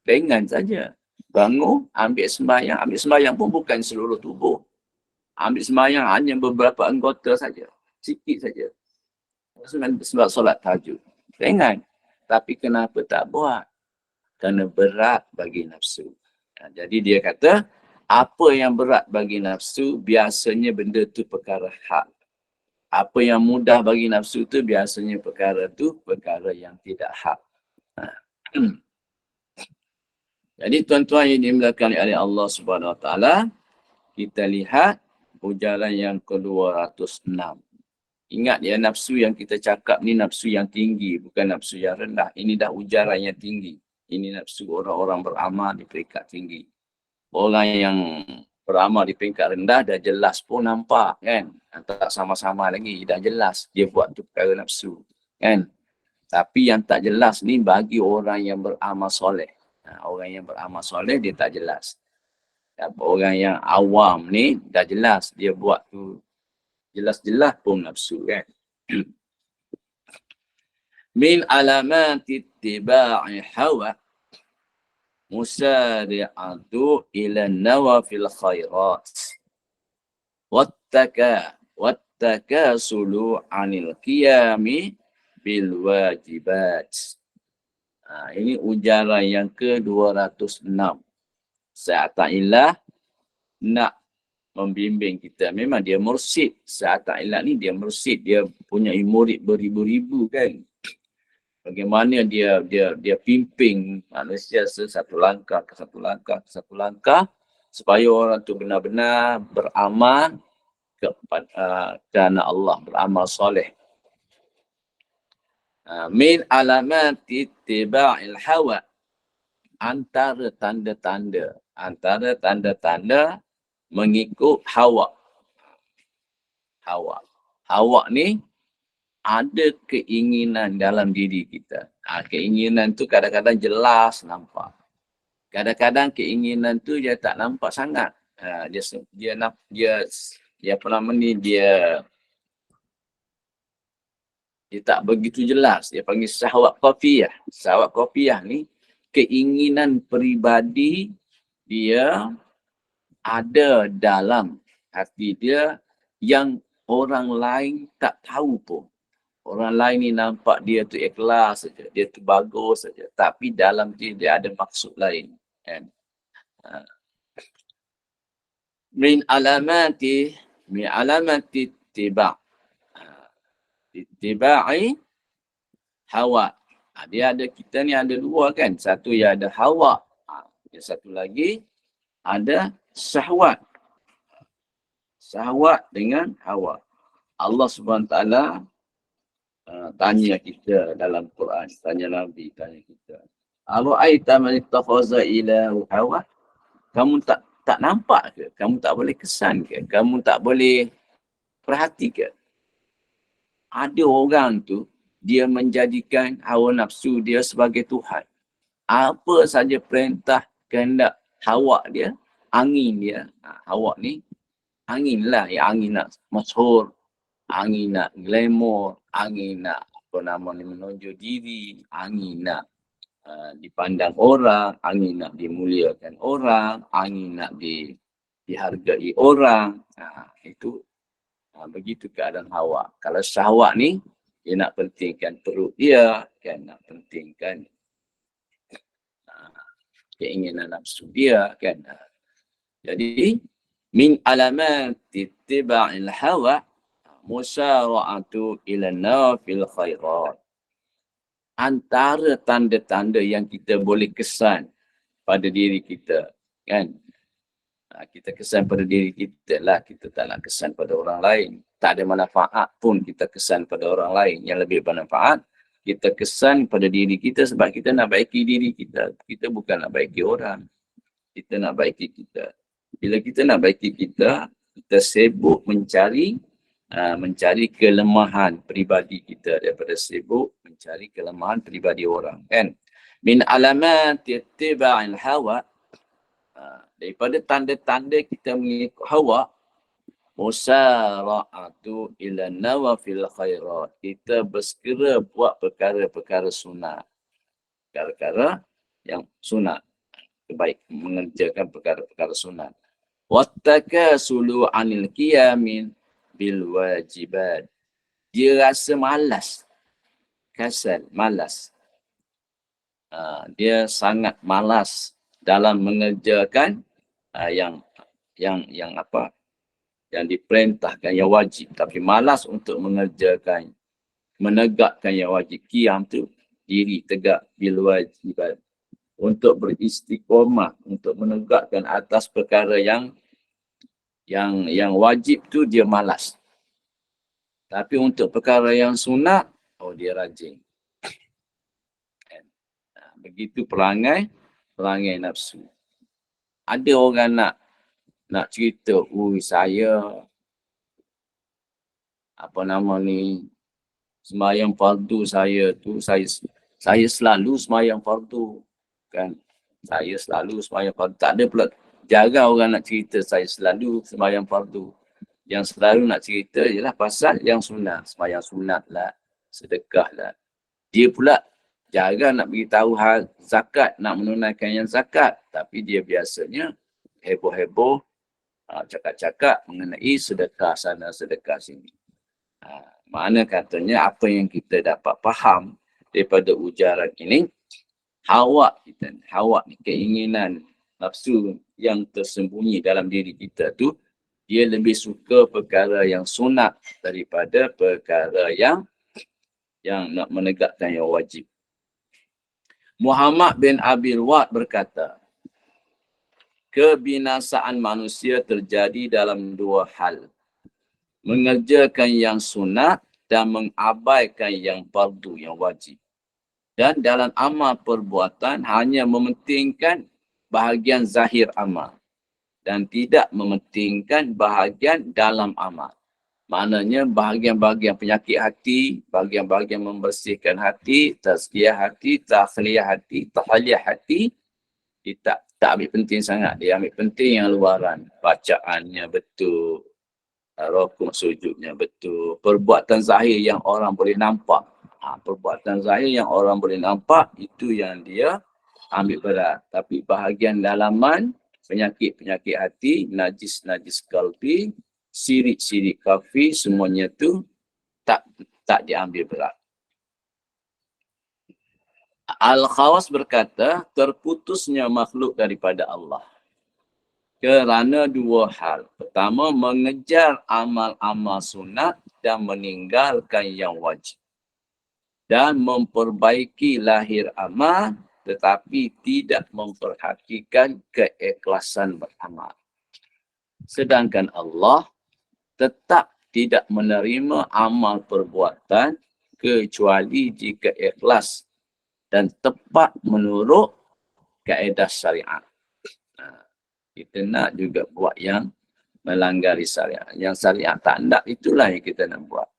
Ringan saja. Bangun, ambil sembahyang pun bukan seluruh tubuh. Ambil sembahyang hanya beberapa anggota saja. Sikit saja. Sebab solat tahajud. Ringan. Tapi kenapa tak buat? Kerana berat bagi nafsu. Jadi dia kata, apa yang berat bagi nafsu, biasanya benda tu perkara hak. Apa yang mudah bagi nafsu tu, biasanya perkara yang tidak hak. Jadi tuan-tuan yang dimuliakan oleh Allah Subhanahu Wa Taala, kita lihat ujaran yang ke-206. Ingat ya, nafsu yang kita cakap ni nafsu yang tinggi, bukan nafsu yang rendah. Ini dah ujaran yang tinggi. Ini nafsu orang-orang beramal di peringkat tinggi. Orang yang beramal di peringkat rendah dah jelas pun nampak kan. Tak sama-sama lagi, dah jelas dia buat tu perkara nafsu kan. Tapi yang tak jelas ni bagi orang yang beramal soleh. Orang yang beramal soleh dia tak jelas. Orang yang awam ni dah jelas dia buat tu jelas-jelas pun nafsu kan. Min alamati ittiba'i hawa musari'atu ila nawafil khairat wattakasulu anil qiyami bil wajibat. Ini ujaran yang ke-206. Sa'ata'illah nak membimbing kita. Memang dia mursyid. Sa'ata'illah ni dia mursyid. Dia punya murid beribu-ribu kan. Bagaimana dia pimpin manusia satu langkah ke satu langkah ke satu langkah supaya orang tu benar-benar beramal kerana Allah, beramal soleh. Min alamat ittiba'il hawa, antara tanda-tanda mengikut hawa. Hawa ni ada keinginan dalam diri kita. Keinginan tu kadang-kadang jelas nampak. Kadang-kadang keinginan tu dia tak nampak sangat. Dia tak begitu jelas. Dia panggil syahwat khafiyah. Syahwat khafiyah ni keinginan peribadi dia ada dalam hati dia yang orang lain tak tahu pun. Orang lain ni nampak dia tu ikhlas saja, dia tu bagus saja. Tapi dalam dia ada maksud lain. Kan? Min alamati ittiba'i hawa. Kita ni ada dua kan. Satu yang ada hawa. Yang satu lagi ada syahwat. Syahwat dengan hawa. Allah Subhanahu Wa Taala tanya kita dalam Quran, tanya Nabi, tanya kita. Ara'aita man ittakhadha ilahu hawa? Kamu tak nampak ke? Kamu tak boleh kesan ke? Kamu tak boleh perhati ke? Ada orang tu dia menjadikan hawa nafsu dia sebagai Tuhan. Apa saja perintah kehendak hawa dia, angin dia. Hawa ni angin lah, angin nak masyhur, angin nak glamour, angin nak menonjol diri, angin nak dipandang orang, angin nak dimuliakan orang, angin nak dihargai orang. Itu begitu keadaan hawa. Kalau syahwat ni dia nak pentingkan perut dia, kan, nak pentingkan keinginan nafsu dia kan. Jadi min alamat ittiba'il hawa musara'atu ila nawafil khairat. Antara tanda-tanda yang kita boleh kesan pada diri kita kan. Kita kesan pada diri kita lah, kita tak nak kesan pada orang lain. Tak ada manfaat pun kita kesan pada orang lain. Yang lebih bermanfaat kita kesan pada diri kita sebab kita nak baiki diri kita. Kita bukan nak baiki orang. Kita nak baiki kita. Bila kita nak baiki kita, kita sibuk mencari kelemahan peribadi kita daripada sibuk mencari kelemahan peribadi orang, kan? Min alamat ittiba'il hawa, daripada tanda-tanda kita mengikut hawa, musara'atu ila nawafil khairat, kita bersegera buat perkara-perkara sunat, perkara-perkara yang sunat, baik mengerjakan perkara-perkara sunat. Wattakasulu anil qiyamin bil wajibat, dia rasa malas, kasal, malas. Dia sangat malas dalam mengerjakan yang diperintahkan, yang wajib, tapi malas untuk menegakkan yang wajib. Qiyam tu diri tegak, bil wajibat, untuk beristiqomah, untuk menegakkan atas perkara yang wajib tu dia malas. Tapi untuk perkara yang sunat, dia rajin. Begitu perangai nafsu. Ada orang nak cerita, saya sembahyang fardu saya tu, saya selalu sembahyang fardu, kan? Saya selalu sembahyang fardu. Tak ada pula, jarang orang nak cerita saya selalu sembahyang fardu. Yang selalu nak cerita ialah pasal yang sunat, sembahyang sunat lah, sedekah lah. Dia pula jarang nak beritahu hal zakat, nak menunaikan yang zakat, tapi dia biasanya heboh-heboh, cakap-cakap mengenai sedekah sana, sedekah sini. Mana katanya apa yang kita dapat faham daripada ujaran ini, hawa kita, hawa ni, keinginan nafsu yang tersembunyi dalam diri kita tu, dia lebih suka perkara yang sunat daripada perkara yang nak menegakkan yang wajib. Muhammad bin Abil Wad berkata, kebinasaan manusia terjadi dalam dua hal. Mengerjakan yang sunat dan mengabaikan yang fardu, yang wajib. Dan dalam amal perbuatan hanya mementingkan bahagian zahir amal dan tidak mementingkan bahagian dalam amal. Maknanya bahagian-bahagian penyakit hati, bahagian-bahagian membersihkan hati, tazkiyah hati, takhliyah hati, tahliyah hati, dia tak ambil penting sangat. Dia ambil penting yang luaran. Bacaannya betul, rukuk sujudnya betul, perbuatan zahir yang orang boleh nampak. Perbuatan zahir yang orang boleh nampak, itu yang dia ambil berat. Tapi bahagian dalaman, penyakit-penyakit hati, najis-najis kalbi, sirik-sirik kafi, semuanya tu tak diambil berat. Al-Khawas berkata, terputusnya makhluk daripada Allah kerana dua hal. Pertama, mengejar amal-amal sunat dan meninggalkan yang wajib. Dan memperbaiki lahir amal tetapi tidak memperhatikan keikhlasan beramal. Sedangkan Allah tetap tidak menerima amal perbuatan kecuali jika ikhlas dan tepat menurut kaedah syariat. Kita nak juga buat yang melanggari syariat. Yang syariat tak nak, itulah yang kita nak buat.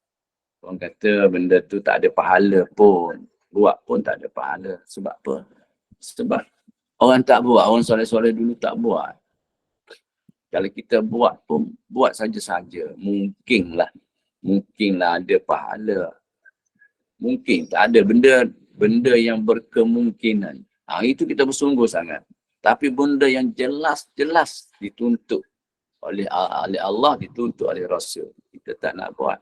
Orang kata benda tu tak ada pahala pun. Buat pun tak ada pahala. Sebab apa? Sebab orang tak buat. Orang soleh-soleh dulu tak buat. Kalau kita buat pun, buat saja-saja. Mungkinlah ada pahala. Mungkin tak ada benda yang berkemungkinan. Itu kita bersungguh sangat. Tapi benda yang jelas-jelas dituntut oleh Allah, dituntut oleh Rasul, kita tak nak buat.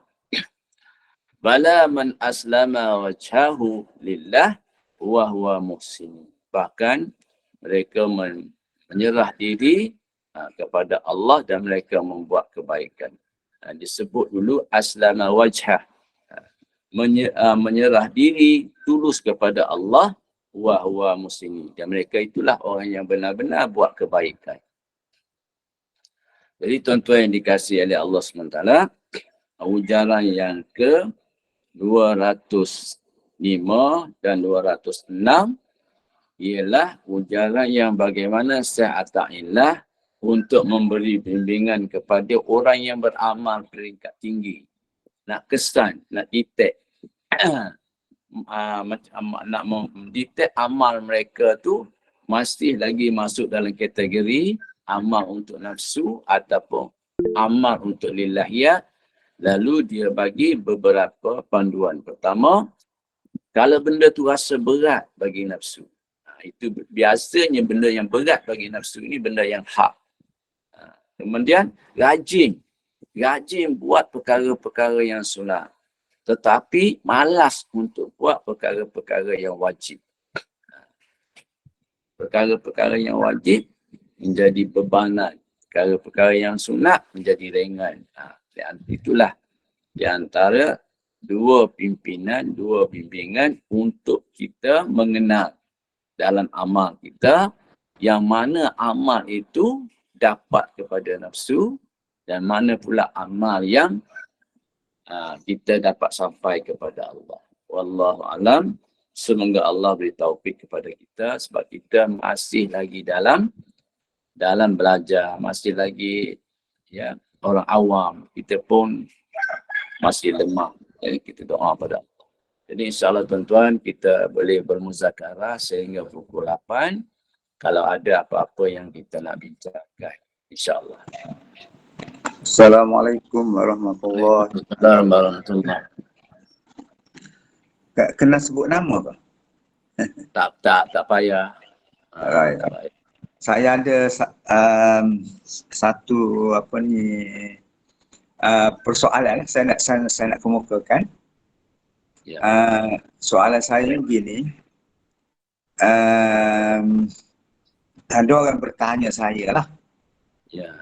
Bala man aslama wajhahu lillah wa huwa muhsin. Bahkan mereka menyerah diri kepada Allah dan mereka membuat kebaikan. Disebut dulu aslama wajhah, menyerah diri tulus kepada Allah, wa huwa muhsin. Dan mereka itulah orang yang benar-benar buat kebaikan. Jadi tuan-tuan yang dikasihi oleh Allah SWT, ujaran yang ke 205 dan 206 ialah ujaran yang bagaimana Syekh Ata'illah untuk memberi bimbingan kepada orang yang beramal peringkat tinggi. Nak kesan, nak detect, nak detect amal mereka tu masih lagi masuk dalam kategori amal untuk nafsu ataupun amal untuk lillahiyat. Lalu dia bagi beberapa panduan. Pertama, kalau benda tu rasa berat bagi nafsu. Itu biasanya benda yang berat bagi nafsu ini benda yang hak. Kemudian rajin buat perkara-perkara yang sunat. Tetapi malas untuk buat perkara-perkara yang wajib. Perkara-perkara yang wajib menjadi bebanan. Perkara-perkara yang sunat menjadi ringan. Itulah di antara dua bimbingan untuk kita mengenal dalam amal kita yang mana amal itu dapat kepada nafsu dan mana pula amal yang kita dapat sampai kepada Allah. Wallahu alam. Semoga Allah beri taufik kepada kita sebab kita masih lagi dalam belajar, masih lagi ya orang awam. Kita pun masih lemah. Jadi kita doa pada Allah. Jadi insyaAllah tuan-tuan kita boleh bermuzakarah sehingga pukul 8 kalau ada apa-apa yang kita nak bincangkan. InsyaAllah. Assalamualaikum warahmatullahi Warahmatullahi. Kena sebut nama ke? Tak payah. Right. Tak payah. Saya ada satu persoalan saya nak kemukakan. Ya. Soalan saya begini. Ada orang bertanya saya lah Ya.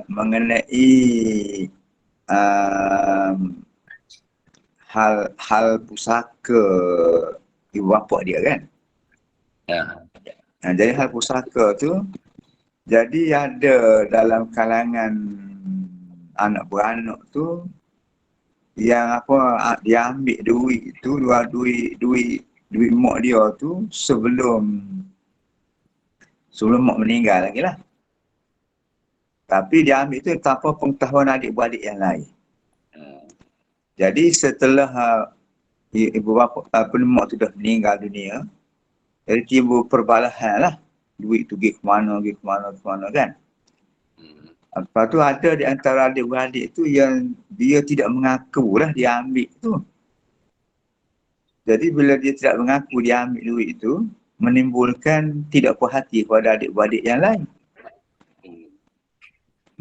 mengenai hal pusaka ibu bapa dia kan. Ya. Jadi hal pusaka tu jadi ada dalam kalangan anak beranak tu yang dia ambil duit tu, duit mak dia tu sebelum mak meninggal lagi lah. Tapi dia ambil tu tanpa pengetahuan adik-beradik yang lain. Jadi setelah ibu bapa mak tu dah meninggal dunia, jadi timbul perbalahan lah. Duit tu pergi ke mana kan. Lepas tu ada di antara adik-beradik tu yang dia tidak mengaku lah dia ambil tu. Jadi bila dia tidak mengaku dia ambil duit tu, menimbulkan tidak puas hati kepada adik-beradik yang lain.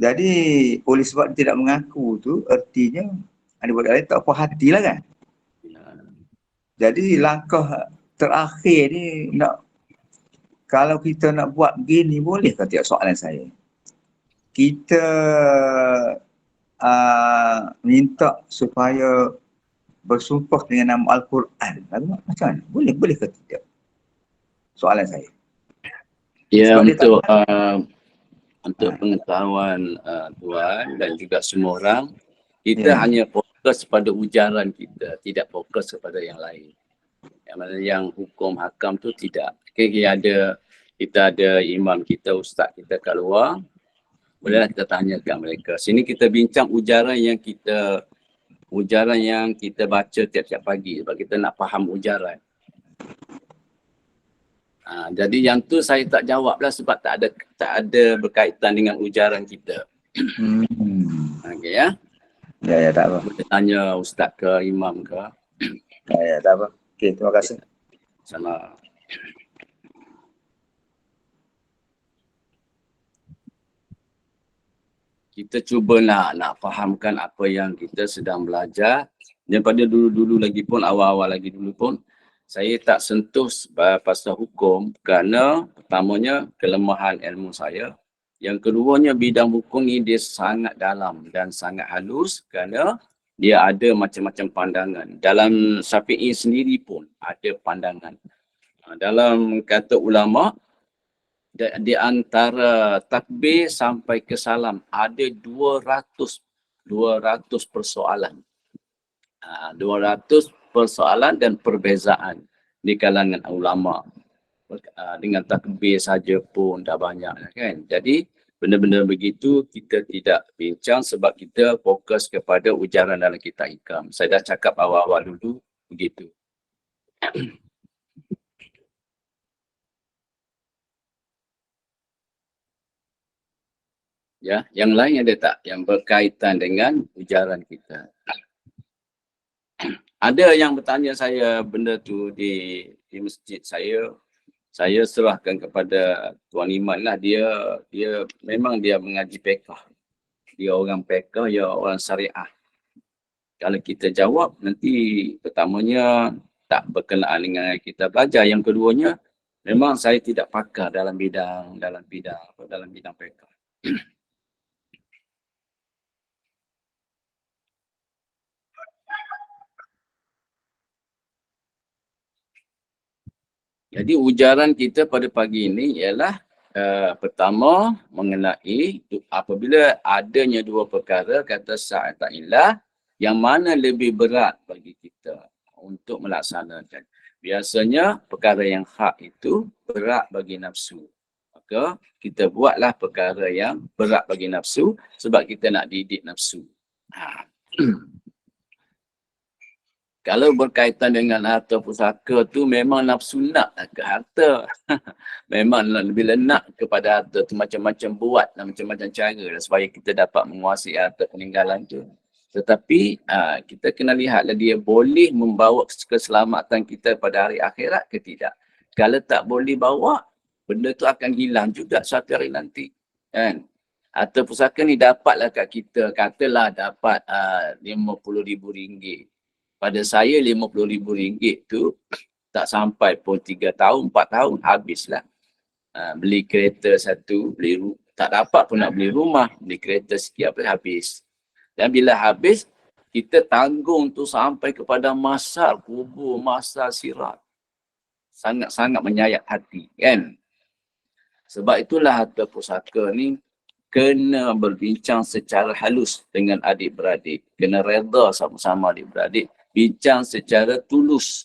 Jadi oleh sebab dia tidak mengaku tu, artinya adik-beradik lain tak puas hati lah kan. Jadi langkah terakhir ni kalau kita nak buat begini boleh ke tidak soalan saya? Kita minta supaya bersumpah dengan nama Al-Quran. Macam mana? Boleh ke tidak? Soalan saya. Ya, sebab untuk pengetahuan tuan dan juga semua orang, kita hanya fokus pada ujaran kita, tidak fokus kepada yang lain. Yang mana yang hukum hakam tu tidak. Kita ada imam kita, ustaz kita kat luar, bolehlah kita tanyakan mereka. Sini kita bincang ujaran yang kita baca tiap-tiap pagi sebab kita nak faham ujaran. Jadi yang tu saya tak jawab lah sebab tak ada berkaitan dengan ujaran kita. Okey ya. Ya, tak apa. Boleh tanya ustaz ke imam ke. Ya, tak apa. Okey, terima kasih. Sama. Kita cuba nak fahamkan apa yang kita sedang belajar. Daripada dulu-dulu lagi pun, awal-awal lagi dulu pun, saya tak sentuh pasal hukum kerana pertamanya kelemahan ilmu saya. Yang keduanya bidang hukum ni dia sangat dalam dan sangat halus kerana dia ada macam-macam pandangan. Dalam Syafi'i sendiri pun ada pandangan. Dalam kata ulama, di antara takbir sampai ke salam ada 200 persoalan. 200 persoalan dan perbezaan di kalangan ulama. Dengan takbir saja pun dah banyak kan. Jadi Benda-benda begitu kita tidak bincang sebab kita fokus kepada ujaran dalam kitab hikam. Saya dah cakap awal-awal dulu begitu. Ya, yang lain ada tak yang berkaitan dengan ujaran kita? Ada yang bertanya saya benda tu di masjid saya. Saya serahkan kepada Tuan Iman lah. Dia memang dia mengaji fiqh. Dia orang fiqh, dia orang syariah. Kalau kita jawab nanti pertamanya tak berkenaan dengan yang kita belajar. Yang keduanya memang saya tidak pakar dalam bidang fiqh. Jadi ujaran kita pada pagi ini ialah pertama mengenai apabila adanya dua perkara kata sa'atillah yang mana lebih berat bagi kita untuk melaksanakan. Biasanya perkara yang hak itu berat bagi nafsu. Maka kita buatlah perkara yang berat bagi nafsu sebab kita nak didik nafsu. Kalau berkaitan dengan harta pusaka tu memang nafsu nak ke harta. Memang bila nak kepada harta tu macam-macam buat dan macam-macam cara lah supaya kita dapat menguasai harta peninggalan tu. Tetapi kita kena lihatlah dia boleh membawa keselamatan kita pada hari akhirat ke tidak. Kalau tak boleh bawa, benda tu akan hilang juga suatu hari nanti. Kan? Harta pusaka ni dapatlah kat kita, katalah dapat RM50,000. Pada saya RM50,000 tu tak sampai pun 3 tahun, 4 tahun habislah. Beli kereta satu, tak dapat pun nak beli rumah, beli kereta sikit apa habis. Dan bila habis, kita tanggung tu sampai kepada masa kubur, masa sirat. Sangat-sangat menyayat hati, kan? Sebab itulah harta pusaka ni kena berbincang secara halus dengan adik-beradik. Kena reda sama-sama adik-beradik. Bincang secara tulus.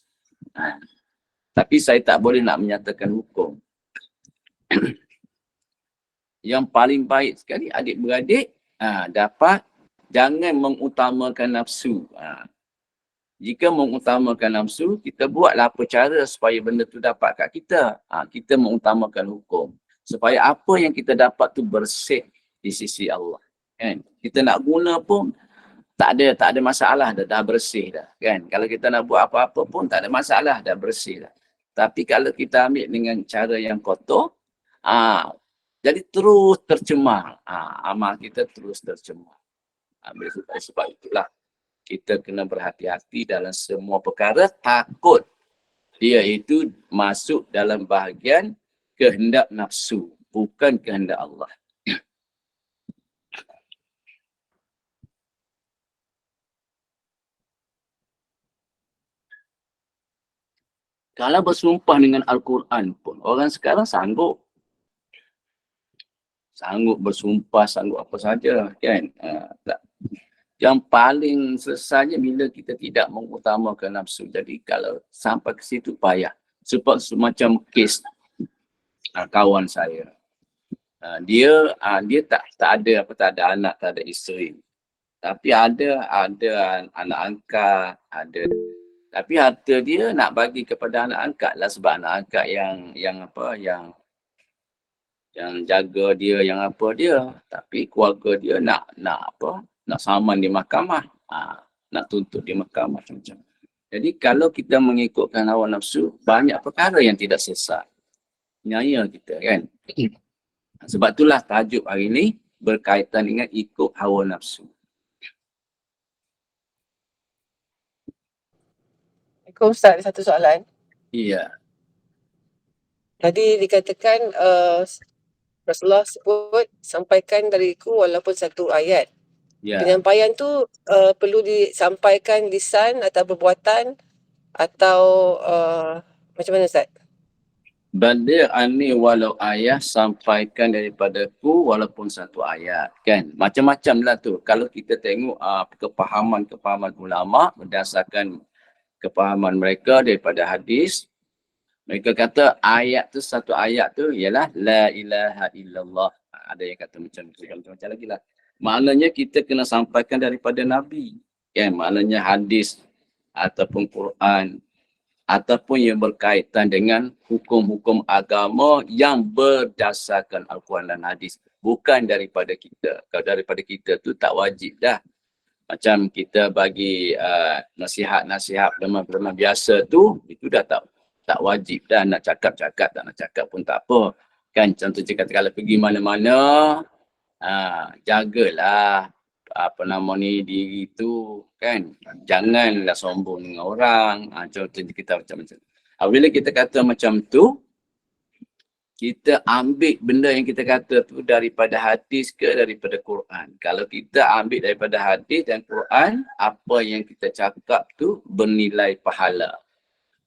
Tapi saya tak boleh nak menyatakan hukum. Yang paling baik sekali adik-beradik dapat jangan mengutamakan nafsu. Jika mengutamakan nafsu, kita buatlah apa cara supaya benda tu dapat kat kita. Kita mengutamakan hukum. Supaya apa yang kita dapat tu bersih di sisi Allah. Kan? Kita nak guna pun tak ada masalah dah bersih dah. Kan? Kalau kita nak buat apa-apa pun tak ada masalah dah bersih dah. Tapi kalau kita ambil dengan cara yang kotor, jadi terus tercemar. Amal kita terus tercemar. Sebab itulah kita kena berhati-hati dalam semua perkara, takut dia itu masuk dalam bahagian kehendak nafsu, bukan kehendak Allah. Kalau bersumpah dengan Al-Quran pun, orang sekarang sanggup bersumpah, sanggup apa saja, kan? Yang paling selesainya bila kita tidak mengutamakan nafsu. Jadi kalau sampai ke situ payah. Sebab semacam kes kawan saya. Dia tak ada anak, tak ada isteri. Tapi ada anak angkat, ada. Tapi harta dia nak bagi kepada anak angkat lah sebab anak angkat yang jaga dia, yang apa dia. Tapi keluarga dia nak saman di mahkamah. Nak tuntut di mahkamah macam-macam. Jadi kalau kita mengikutkan hawa nafsu, banyak perkara yang tidak selesai. Nyaya kita, kan? Sebab itulah tajuk hari ini berkaitan dengan ikut hawa nafsu. Ustaz, ada satu soalan. Iya. Tadi dikatakan Rasulullah sebut sampaikan dariku walaupun satu ayat. Ya. Penyampaian tu perlu disampaikan lisan atau perbuatan atau macam mana Ustaz? Baligh anni walau ayat, sampaikan daripadaku walaupun satu ayat, kan? Macam-macam lah tu. Kalau kita tengok kepahaman ulama berdasarkan kepahaman mereka daripada hadis, Mereka kata ayat tu, satu ayat tu ialah la ilaha illallah. Ada yang kata macam tu, macam lagi lah. Maknanya kita kena sampaikan daripada Nabi. Kan? Maknanya hadis ataupun Quran ataupun yang berkaitan dengan hukum-hukum agama yang berdasarkan Al-Quran dan hadis. Bukan daripada kita. Kalau daripada kita tu tak wajib dah. Macam kita bagi nasihat-nasihat firman-firman biasa tu, itu dah tak wajib dah nak cakap-cakap, tak nak cakap pun tak apa. Kan contohnya kata kalau pergi mana-mana, jagalah apa nama ni diri tu kan. Janganlah sombong dengan orang. Contohnya kita macam-macam. Apabila kita kata macam tu, kita ambil benda yang kita kata tu daripada hadis ke daripada Quran. Kalau kita ambil daripada hadis dan Quran, apa yang kita cakap tu bernilai pahala.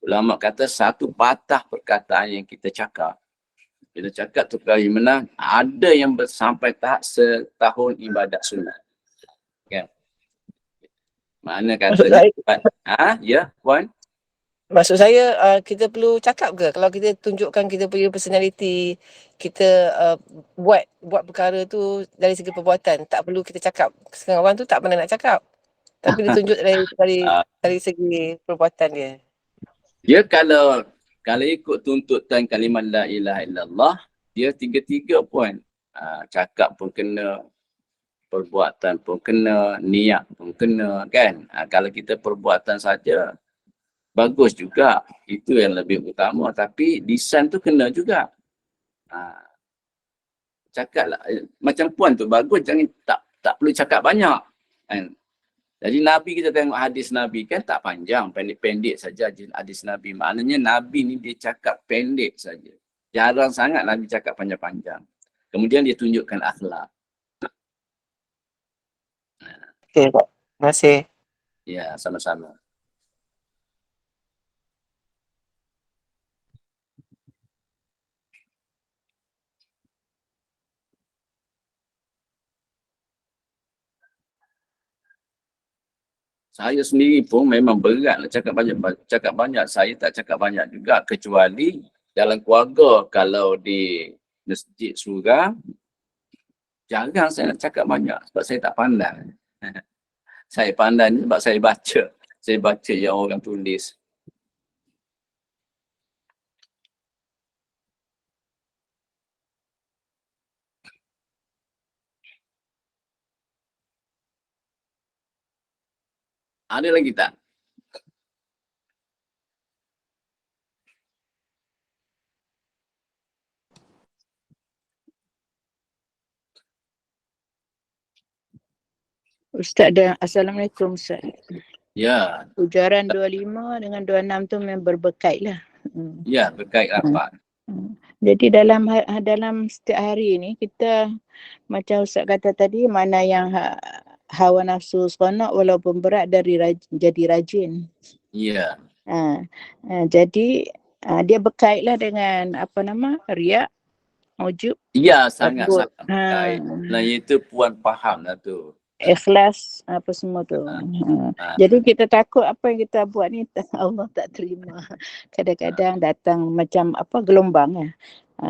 Ulama kata satu patah perkataan yang kita cakap. Kita cakap tu kali menang, ada yang sampai tahap setahun ibadat sunat. Kan? Mana katanya? Ya, Puan? Maksud saya kita perlu cakap ke kalau kita tunjukkan kita punya personality, kita buat perkara tu dari segi perbuatan, tak perlu kita cakap. Setengah orang tu tak pernah nak cakap. Tapi dia tunjuk dari segi perbuatan dia. Dia kalau ikut tuntutan kalimat la ilaha illallah, dia tiga-tiga pun. Cakap pun kena, perbuatan pun kena, niat pun kena kan. Kalau kita perbuatan saja, bagus juga. Itu yang lebih utama. Tapi lisan tu kena juga. Cakap lah. Macam Puan tu bagus, jangan tak perlu cakap banyak. Kan? Jadi Nabi kita tengok hadis Nabi kan tak panjang, pendek-pendek saja hadis Nabi. Maknanya Nabi ni dia cakap pendek saja. Jarang sangat Nabi cakap panjang-panjang. Kemudian dia tunjukkan akhlak. Okey, Pak. Terima kasih. Ya, sama-sama. Saya sendiri pun memang berat nak cakap banyak. Saya tak cakap banyak juga kecuali dalam keluarga. Kalau di masjid surau, jarang saya nak cakap banyak sebab saya tak pandai. Saya pandai ni sebab saya baca. Saya baca yang orang tulis. Ada lagi tak? Ustaz dan Assalamualaikum Ustaz. Ya. Ujaran 25 dengan 26 tu memang berbekait lah. Ya, berkait rapat. Jadi dalam setiap hari ni kita macam Ustaz kata tadi, mana yang hawa nafsu seronok walaupun berat jadi rajin. Ya. Jadi dia berkaitlah dengan riak, ujub. Ya, sangat-sangat berkait. Nah, itu Puan faham lah tu. Ikhlas apa semua tu. Jadi kita takut apa yang kita buat ni Allah tak terima. Kadang-kadang datang macam gelombang lah.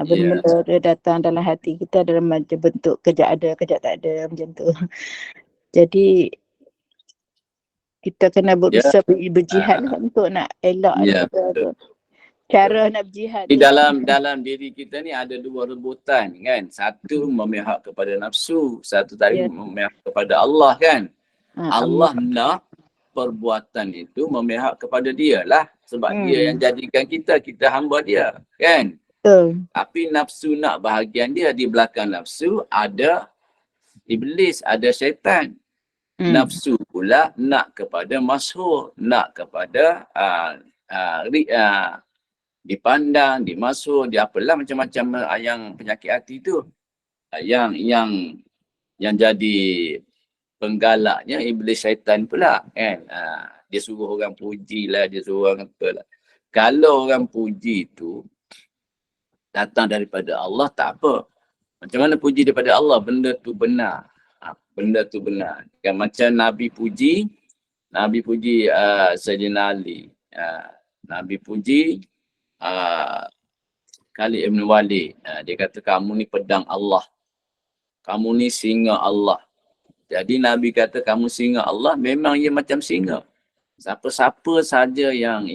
Benda-benda dia datang dalam hati kita dalam macam bentuk kejap ada, kejap tak ada macam tu. Jadi kita kena berusaha berjihad lah untuk nak elak daripada cara nak berjihad. Di dalam diri kita ni ada dua rebutan kan. Satu memihak kepada nafsu, satu tadi memihak kepada Allah kan. Allah nak perbuatan itu memihak kepada dia lah. Sebab dia yang jadikan kita hamba dia kan. Tapi nafsu nak bahagian dia, di belakang nafsu ada iblis, ada syaitan. Nafsu pula nak kepada masyhur, nak kepada dipandang, dimasuk, apalah macam-macam yang penyakit hati tu. Yang jadi penggalaknya iblis syaitan pula kan. Dia suruh orang puji lah, dia suruh orang apalah. Kalau orang puji tu datang daripada Allah tak apa. Macam mana puji daripada Allah? Benda tu benar. Benda tu benar. Kan macam Nabi puji Sayyidina Ali. Nabi puji Khalid Ibn Walid. Dia kata kamu ni pedang Allah. Kamu ni singa Allah. Jadi Nabi kata kamu singa Allah, memang ia macam singa. Siapa-siapa saja yang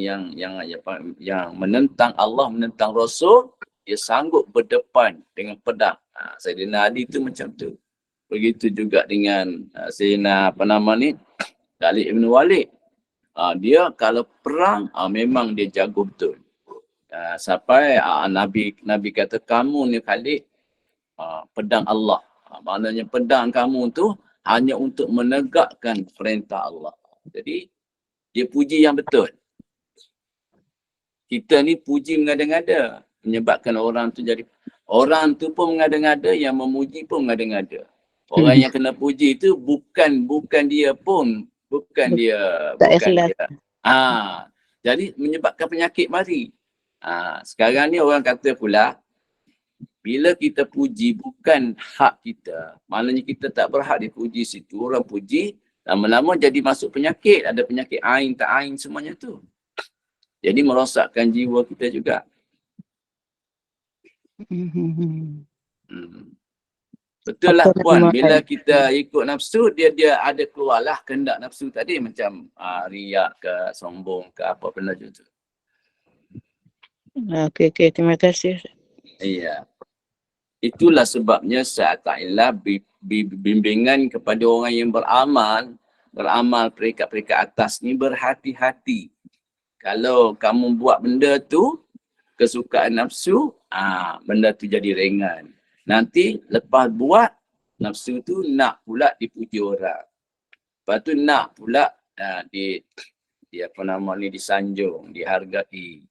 menentang Allah, menentang Rasul, dia sanggup berdepan dengan pedang. Sayyidina Ali tu macam tu. Begitu juga dengan Sayyidina Khalid Ibn Walid. Dia kalau perang memang dia jago betul. Sampai Nabi kata kamu ni Khalid pedang Allah. Maknanya pedang kamu tu hanya untuk menegakkan perintah Allah. Jadi dia puji yang betul. Kita ni puji mengada-ngada, menyebabkan orang tu pun mengada-ngada, yang memuji pun mengada-ngada. Orang yang kena puji tu bukan dia. Tak ikhlas. Jadi menyebabkan penyakit mari. Sekarang ni orang kata pula, bila kita puji bukan hak kita, maknanya kita tak berhak dipuji situ, orang puji, lama-lama jadi masuk penyakit, ada penyakit ain, tak ain, semuanya tu. Jadi merosakkan jiwa kita juga. Betul lah puan, bila kita ikut nafsu, dia ada keluarlah kehendak nafsu tadi, macam riak ke, sombong ke, apa benda tu. Okey, terima kasih. Iya. Itulah sebabnya sa'ata'illah bimbingan kepada orang yang beramal peringkat-peringkat atas ni, berhati-hati. Kalau kamu buat benda tu, kesukaan nafsu, benda tu jadi ringan. Nanti lepas buat, nafsu tu nak pula dipuji orang. Lepas tu nak pula disanjung, dihargai.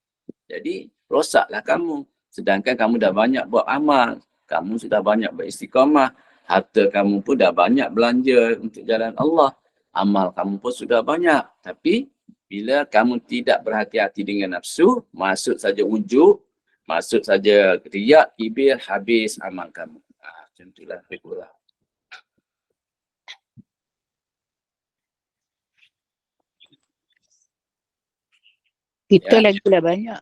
Jadi rosaklah kamu. Sedangkan kamu dah banyak buat amal. Kamu sudah banyak beristiqamah. Harta kamu pun dah banyak belanja untuk jalan Allah. Amal kamu pun sudah banyak. Tapi bila kamu tidak berhati-hati dengan nafsu, masuk saja ujub, masuk saja riak, kibir, habis amal kamu. Macam itulah lebih kurang. Kita lagilah banyak.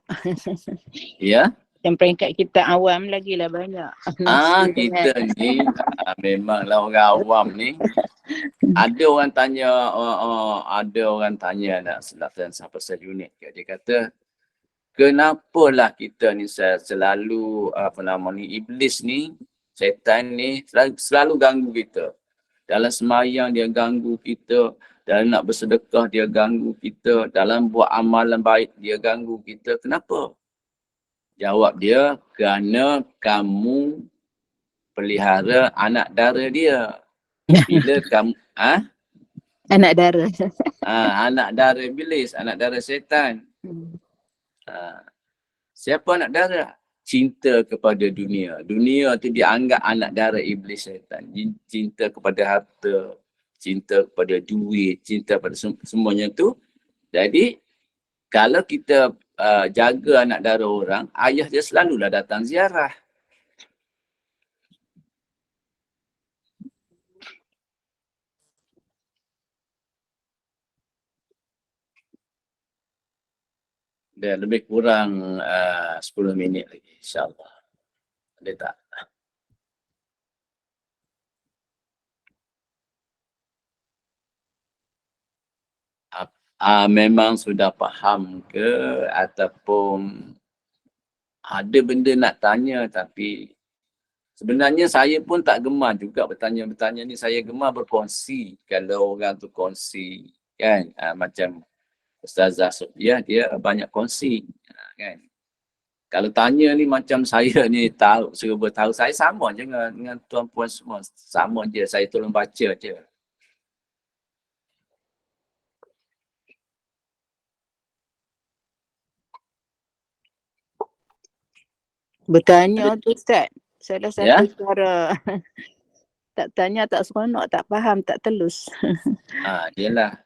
Ya. Yang peringkat kita awam lagilah banyak. Kita ni memanglah orang awam ni. Ada orang tanya nak selatan sampai unit. Dia kata, kenapalah kita ni selalu iblis ni, syaitan ni selalu ganggu kita. Dalam semayang dia ganggu kita, dalam nak bersedekah dia ganggu kita, dalam buat amalan baik dia ganggu kita. Kenapa? Jawab dia, kerana kamu pelihara anak dara dia. Bila kamu anak dara. Anak dara iblis, anak dara syaitan. Siapa anak dara? Cinta kepada dunia. Dunia tu dianggap anak dara iblis syaitan. Cinta kepada harta, cinta kepada duit, cinta pada semuanya tu. Jadi kalau kita jaga anak dara orang, ayah dia selalulah datang ziarah. Dia lebih kurang 10 minit lagi, insyaAllah. Ada tak? Memang sudah faham ke, ataupun ada benda nak tanya, tapi sebenarnya saya pun tak gemar juga bertanya-bertanya ni. Saya gemar berkongsi. Kalau orang tu kongsi, kan, macam Ustazah Sofiah, dia banyak kongsi, kan. Kalau tanya ni macam saya ni tahu, serba tahu, saya sama je dengan tuan-puan semua. Sama je, saya tolong baca je. Bertanya tu Ustaz, salah satu cara tak tanya, tak seronok, tak faham, tak telus. Yelah.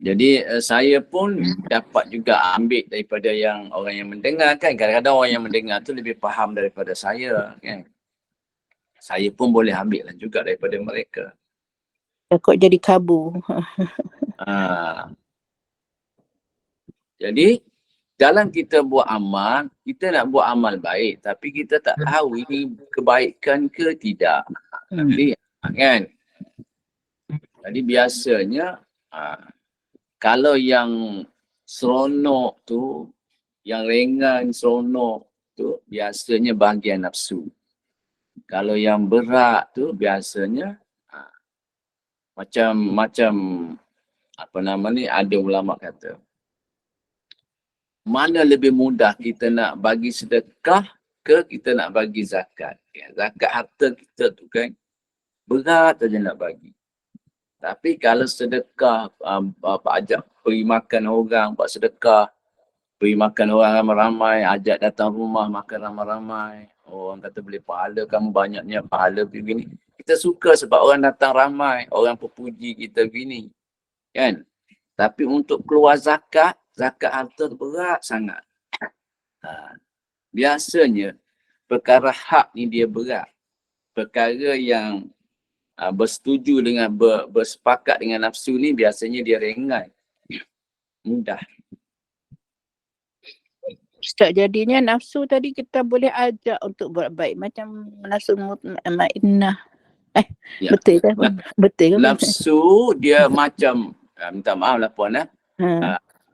Jadi saya pun dapat juga ambil daripada yang orang yang mendengar, kan. Kadang-kadang orang yang mendengar tu lebih faham daripada saya, kan. Saya pun boleh ambil lah juga daripada mereka. Takut jadi kabu. Jadi dalam kita buat amal, kita nak buat amal baik tapi kita tak tahu ini kebaikan ke tidak. Jadi kan. Jadi biasanya kalau yang seronok tu, yang ringan seronok tu biasanya bahagian nafsu. Kalau yang berat tu biasanya macam apa nama ni, ada ulama kata, mana lebih mudah kita nak bagi sedekah ke kita nak bagi zakat. Zakat harta kita tu kan berat aja nak bagi. Tapi kalau sedekah, ajak pergi makan orang, buat sedekah, pergi makan orang ramai-ramai, ajak datang rumah makan ramai-ramai. Orang kata boleh pahala kamu banyaknya, pahala begini. Kita suka sebab orang datang ramai, orang terpuji kita begini. Kan? Tapi untuk keluar zakat, zakat harta berat sangat. Biasanya perkara hak ni dia berat. Perkara yang bersetuju dengan bersepakat dengan nafsu ni biasanya dia ringan. Mudah. Ustaz, jadinya nafsu tadi kita boleh ajak untuk buat baik macam nafsu mutmainnah. Ya. Betul ke? Betul ke? Nafsu dia macam, minta maaf lah puan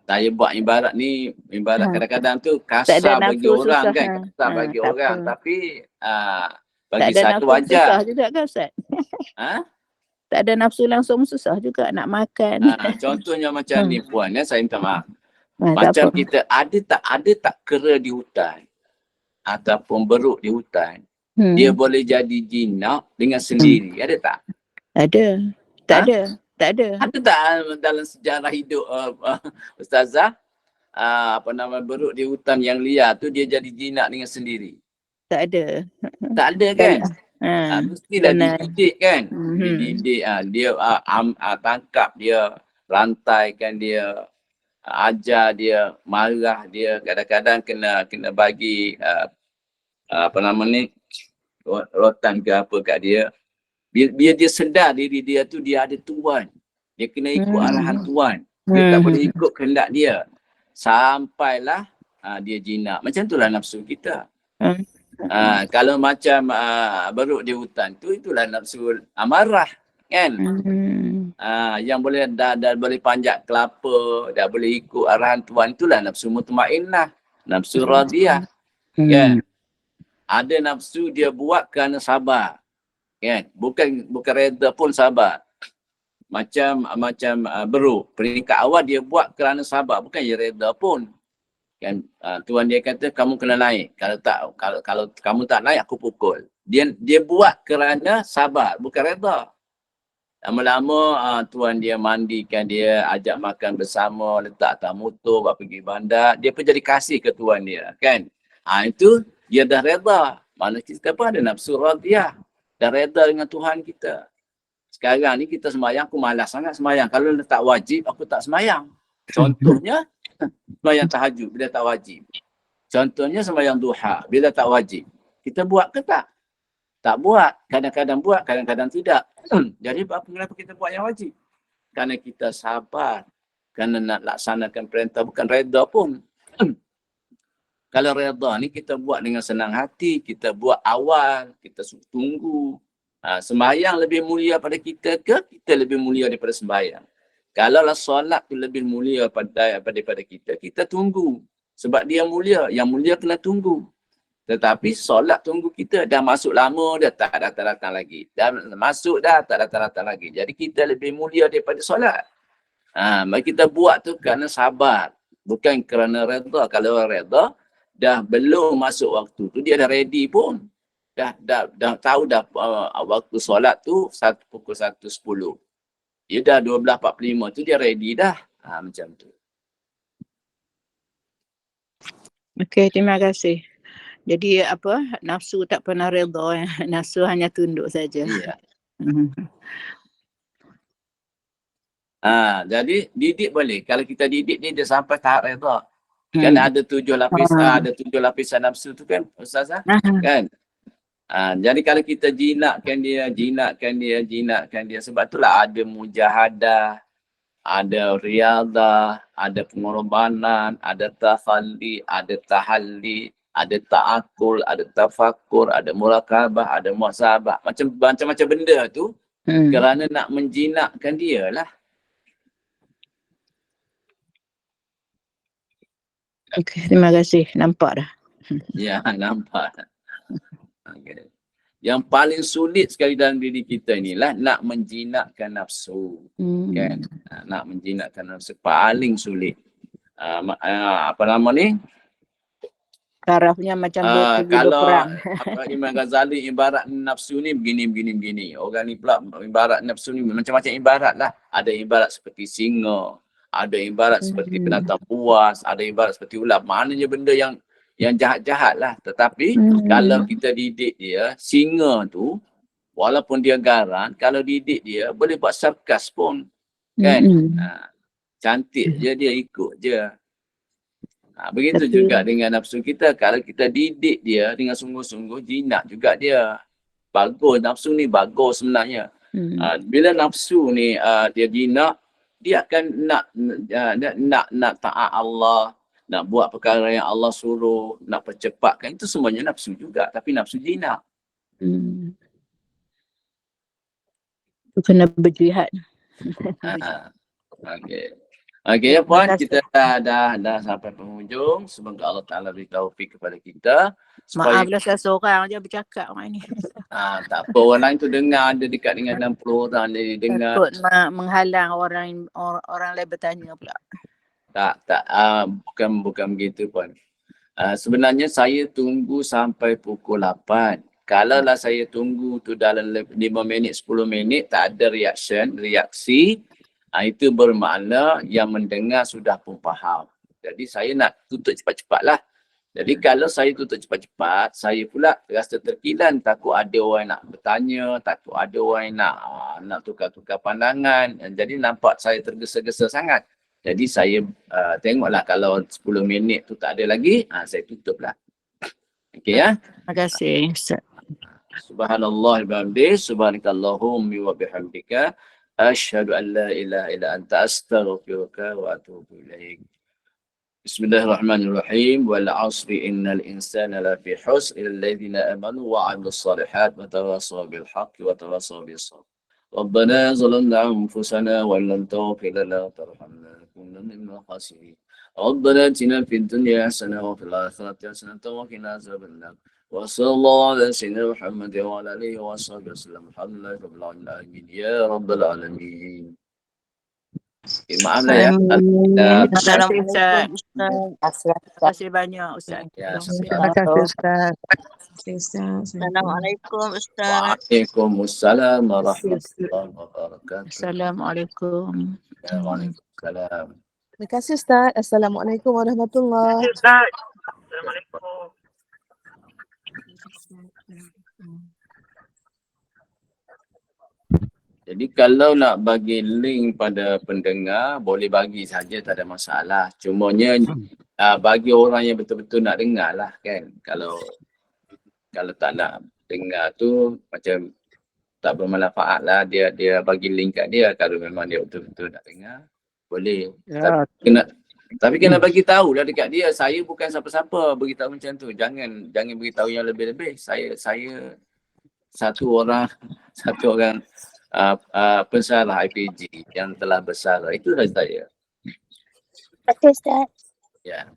saya buat ibarat ni, ibarat kadang-kadang tu Tak ada kasar bagi nafsu orang susah, kan, kasar bagi tak orang. apa. Tapi Tak bagi ada saya nafsu wajar. susah juga kan Ustaz? Tak ada nafsu langsung susah juga nak makan. Contohnya macam ni puan, saya minta maaf. Tak Macam apa. kita ada tak kera di hutan ataupun beruk di hutan, dia boleh jadi jinak dengan sendiri. Ada tak? Ada. Tak ada. Tak ada. Ada tak dalam sejarah hidup Ustazah, apa nama, beruk di hutan yang liar tu dia jadi jinak dengan sendiri? Tak ada. Tak ada kan? Mestilah benar. dididik kan? Dididik, dia tangkap dia, rantaikan dia, ajar dia, marah dia, kadang-kadang kena bagi apa nama ni, rotan ke apa kat dia. Biar dia sedar diri dia tu dia ada tuan. Dia kena ikut arahan tuan. Dia tak boleh ikut kehendak dia. Sampailah dia jinak. Macam itulah nafsu kita. Kalau macam beruk di hutan tu, itulah nafsu amarah kan. Yang boleh dah boleh panjat kelapa, dah boleh ikut arahan tuan, itulah nafsu mutmainnah, nafsu radiyah. Kan? Ada nafsu dia buat kerana sabar. Kan? Bukan reda pun sabar. Macam beruk, peringkat awal dia buat kerana sabar, bukan dia reda pun. Kan tuan dia kata kamu kena naik, kalau kamu tak naik aku pukul. Dia buat kerana sabar, bukan reda. Lama-lama tuan dia mandikan dia, ajak makan bersama, letak atas motor, buat pergi bandar, dia pun jadi kasih ke tuan dia kan. Itu dia dah reda. Mana kita pun ada nafsu radiyah, dah reda dengan Tuhan kita. Sekarang ni kita sembahyang, aku malas sangat sembahyang. Kalau letak wajib, aku tak sembahyang. Contohnya sembahyang tahajud bila tak wajib. Contohnya sembahyang duha bila tak wajib. Kita buat ke tak? Tak buat. Kadang-kadang buat, kadang-kadang tidak. Jadi kenapa kita buat yang wajib? Kerana kita sabar. Kerana nak laksanakan perintah, bukan reda pun. Kalau reda ni kita buat dengan senang hati, kita buat awal, kita tunggu. Sembahyang lebih mulia pada kita ke kita lebih mulia daripada sembahyang? Kalaulah solat tu lebih mulia daripada kita, kita tunggu. Sebab dia mulia, yang mulia kena tunggu. Tetapi solat tunggu kita, dah masuk lama dah tak datang-datang lagi. Dah masuk dah tak datang-datang lagi. Jadi kita lebih mulia daripada solat. Maka kita buat tu kerana sabar. Bukan kerana reda. Kalau reda, dah belum masuk waktu tu, dia dah ready pun. Dah tahu dah waktu solat tu pukul 1.10. Dia dah 12.45 tu dia ready dah. Macam tu. Okey, terima kasih. Jadi nafsu tak pernah redha, nafsu hanya tunduk saja. Ya. Jadi didik boleh. Kalau kita didik dia sampai tahap redha. Kan ada 7 lapis, ada 7 lapisan nafsu tu kan Ustazah? Kan? Jadi kalau kita jinakkan dia sebab itulah ada mujahadah, ada riadah, ada pengorbanan, ada tafalli, ada tahalli, ada ta'akul, ada tafakur, ada murakabah, ada muhasabah. Macam-macam benda tu kerana nak menjinakkan dia lah. Okey, terima kasih. Nampak dah. Ya, nampak. Okay. Yang paling sulit sekali dalam diri kita inilah nak menjinakkan nafsu. Kan? Nak menjinakkan nafsu paling sulit. Apa nama ni? Tarafnya macam pergi Kalau berperang. Imam Ghazali ibarat nafsu ni begini. Orang ni pula ibarat nafsu ni macam-macam ibarat lah. Ada ibarat seperti singa, ada ibarat seperti binatang buas, ada ibarat seperti ular. Maknanya benda yang jahat-jahat lah. Tetapi kalau kita didik dia, singa tu walaupun dia garang, kalau didik dia boleh buat sarkas pun. Kan? Cantik je dia ikut je. Begitu juga dengan nafsu kita. Kalau kita didik dia dengan sungguh-sungguh, jinak juga dia. Bagus, nafsu ni bagus sebenarnya. Bila nafsu ni dia jinak, dia akan nak taat Allah, nak buat perkara yang Allah suruh, nak percepatkan. Itu semuanya nafsu juga, tapi nafsu jinak. Kena berjihad. Okey. Okey ya puan, kita dah sampai penghujung. Semoga Allah Taala beri taufik kepada kita. Maaflah saya seorang je bercakap orang ni. Tak apa, orang lain tu dengar, ada dekat dengan 60 orang dia dengar. Takut menghalang orang lain bertanya pula. Tak, bukan begitu pun. Sebenarnya saya tunggu sampai pukul 8. Kalau lah saya tunggu tu dalam 5 minit, 10 minit, tak ada reaksi, itu bermakna yang mendengar sudah pun faham. Jadi saya nak tutup cepat-cepat lah. Jadi kalau saya tutup cepat-cepat, saya pula rasa terkilan. Takut ada orang nak bertanya, takut ada orang nak tukar-tukar pandangan. Jadi nampak saya tergesa-gesa sangat. Jadi saya tengoklah kalau 10 minit tu tak ada lagi, saya tutup lah. Okey ya. Terima kasih Ustaz. Subhanallah bihamdih, subhanakallahumma wa bihamdika. Asyhadu an la ilaha illa anta astaghfiruka wa atubu ilaik. Bismillahirrahmanirrahim. Wal 'asri innal insana lafi khusr illa alladziina amanu wa 'amilus shalihat wa tawassaw bil haqqi wa tawassaw bis sabr. Rabbana zalamna anfusana wa lam taghfir lana wa tarhamna lanakunanna minal khasirin. Rabbana atina fid dunya hasanah wa fil akhirati hasanah wa qina adzaban nar. وصلى الله على سيدنا محمد وعلى اله وصحبه وسلم. الحمد لله رب العالمين يا رب العالمين. Maaf lah ya. Assalamualaikum Ustaz. Terima kasih banyak Ustaz. Terima kasih Ustaz. Assalamualaikum Ustaz. Waalaikumsalam warahmatullahi wabarakatuh. Assalamualaikum. Waalaikumsalam. Terima kasih Ustaz. Assalamualaikum warahmatullahi. Assalamualaikum. Jadi kalau nak bagi link pada pendengar, boleh bagi saja, tak ada masalah. Cumanya bagi orang yang betul-betul nak dengar lah kan. Kalau tak nak dengar tu macam tak bermanfaat lah, dia bagi link kat dia. Kalau memang dia betul-betul nak dengar, boleh. Ya. Tapi kena bagi tahu lah dekat dia, saya bukan siapa-siapa beritahu macam tu. Jangan beritahu yang lebih-lebih. Saya satu orang pensarah IPG yang telah bersara. Itulah saya. Terima Ustaz. Ya.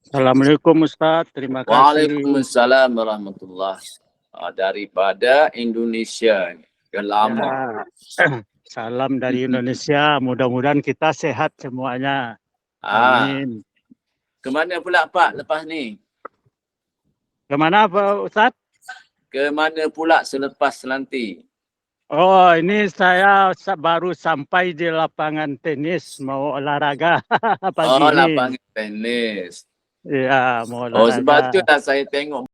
Assalamualaikum Ustaz. Terima kasih. Waalaikumsalam warahmatullahi. Daripada Indonesia. Yang lama. Ya. Salam dari Indonesia. Mudah-mudahan kita sehat semuanya. Amin. Kemana pula Pak lepas ni? Kemana Pak Ustaz? Kemana pula selepas nanti? Oh, ini saya baru sampai di lapangan tenis mau olahraga pagi ini. Lapangan tenis. Iya, mau olahraga. Sebab tu dah saya tengok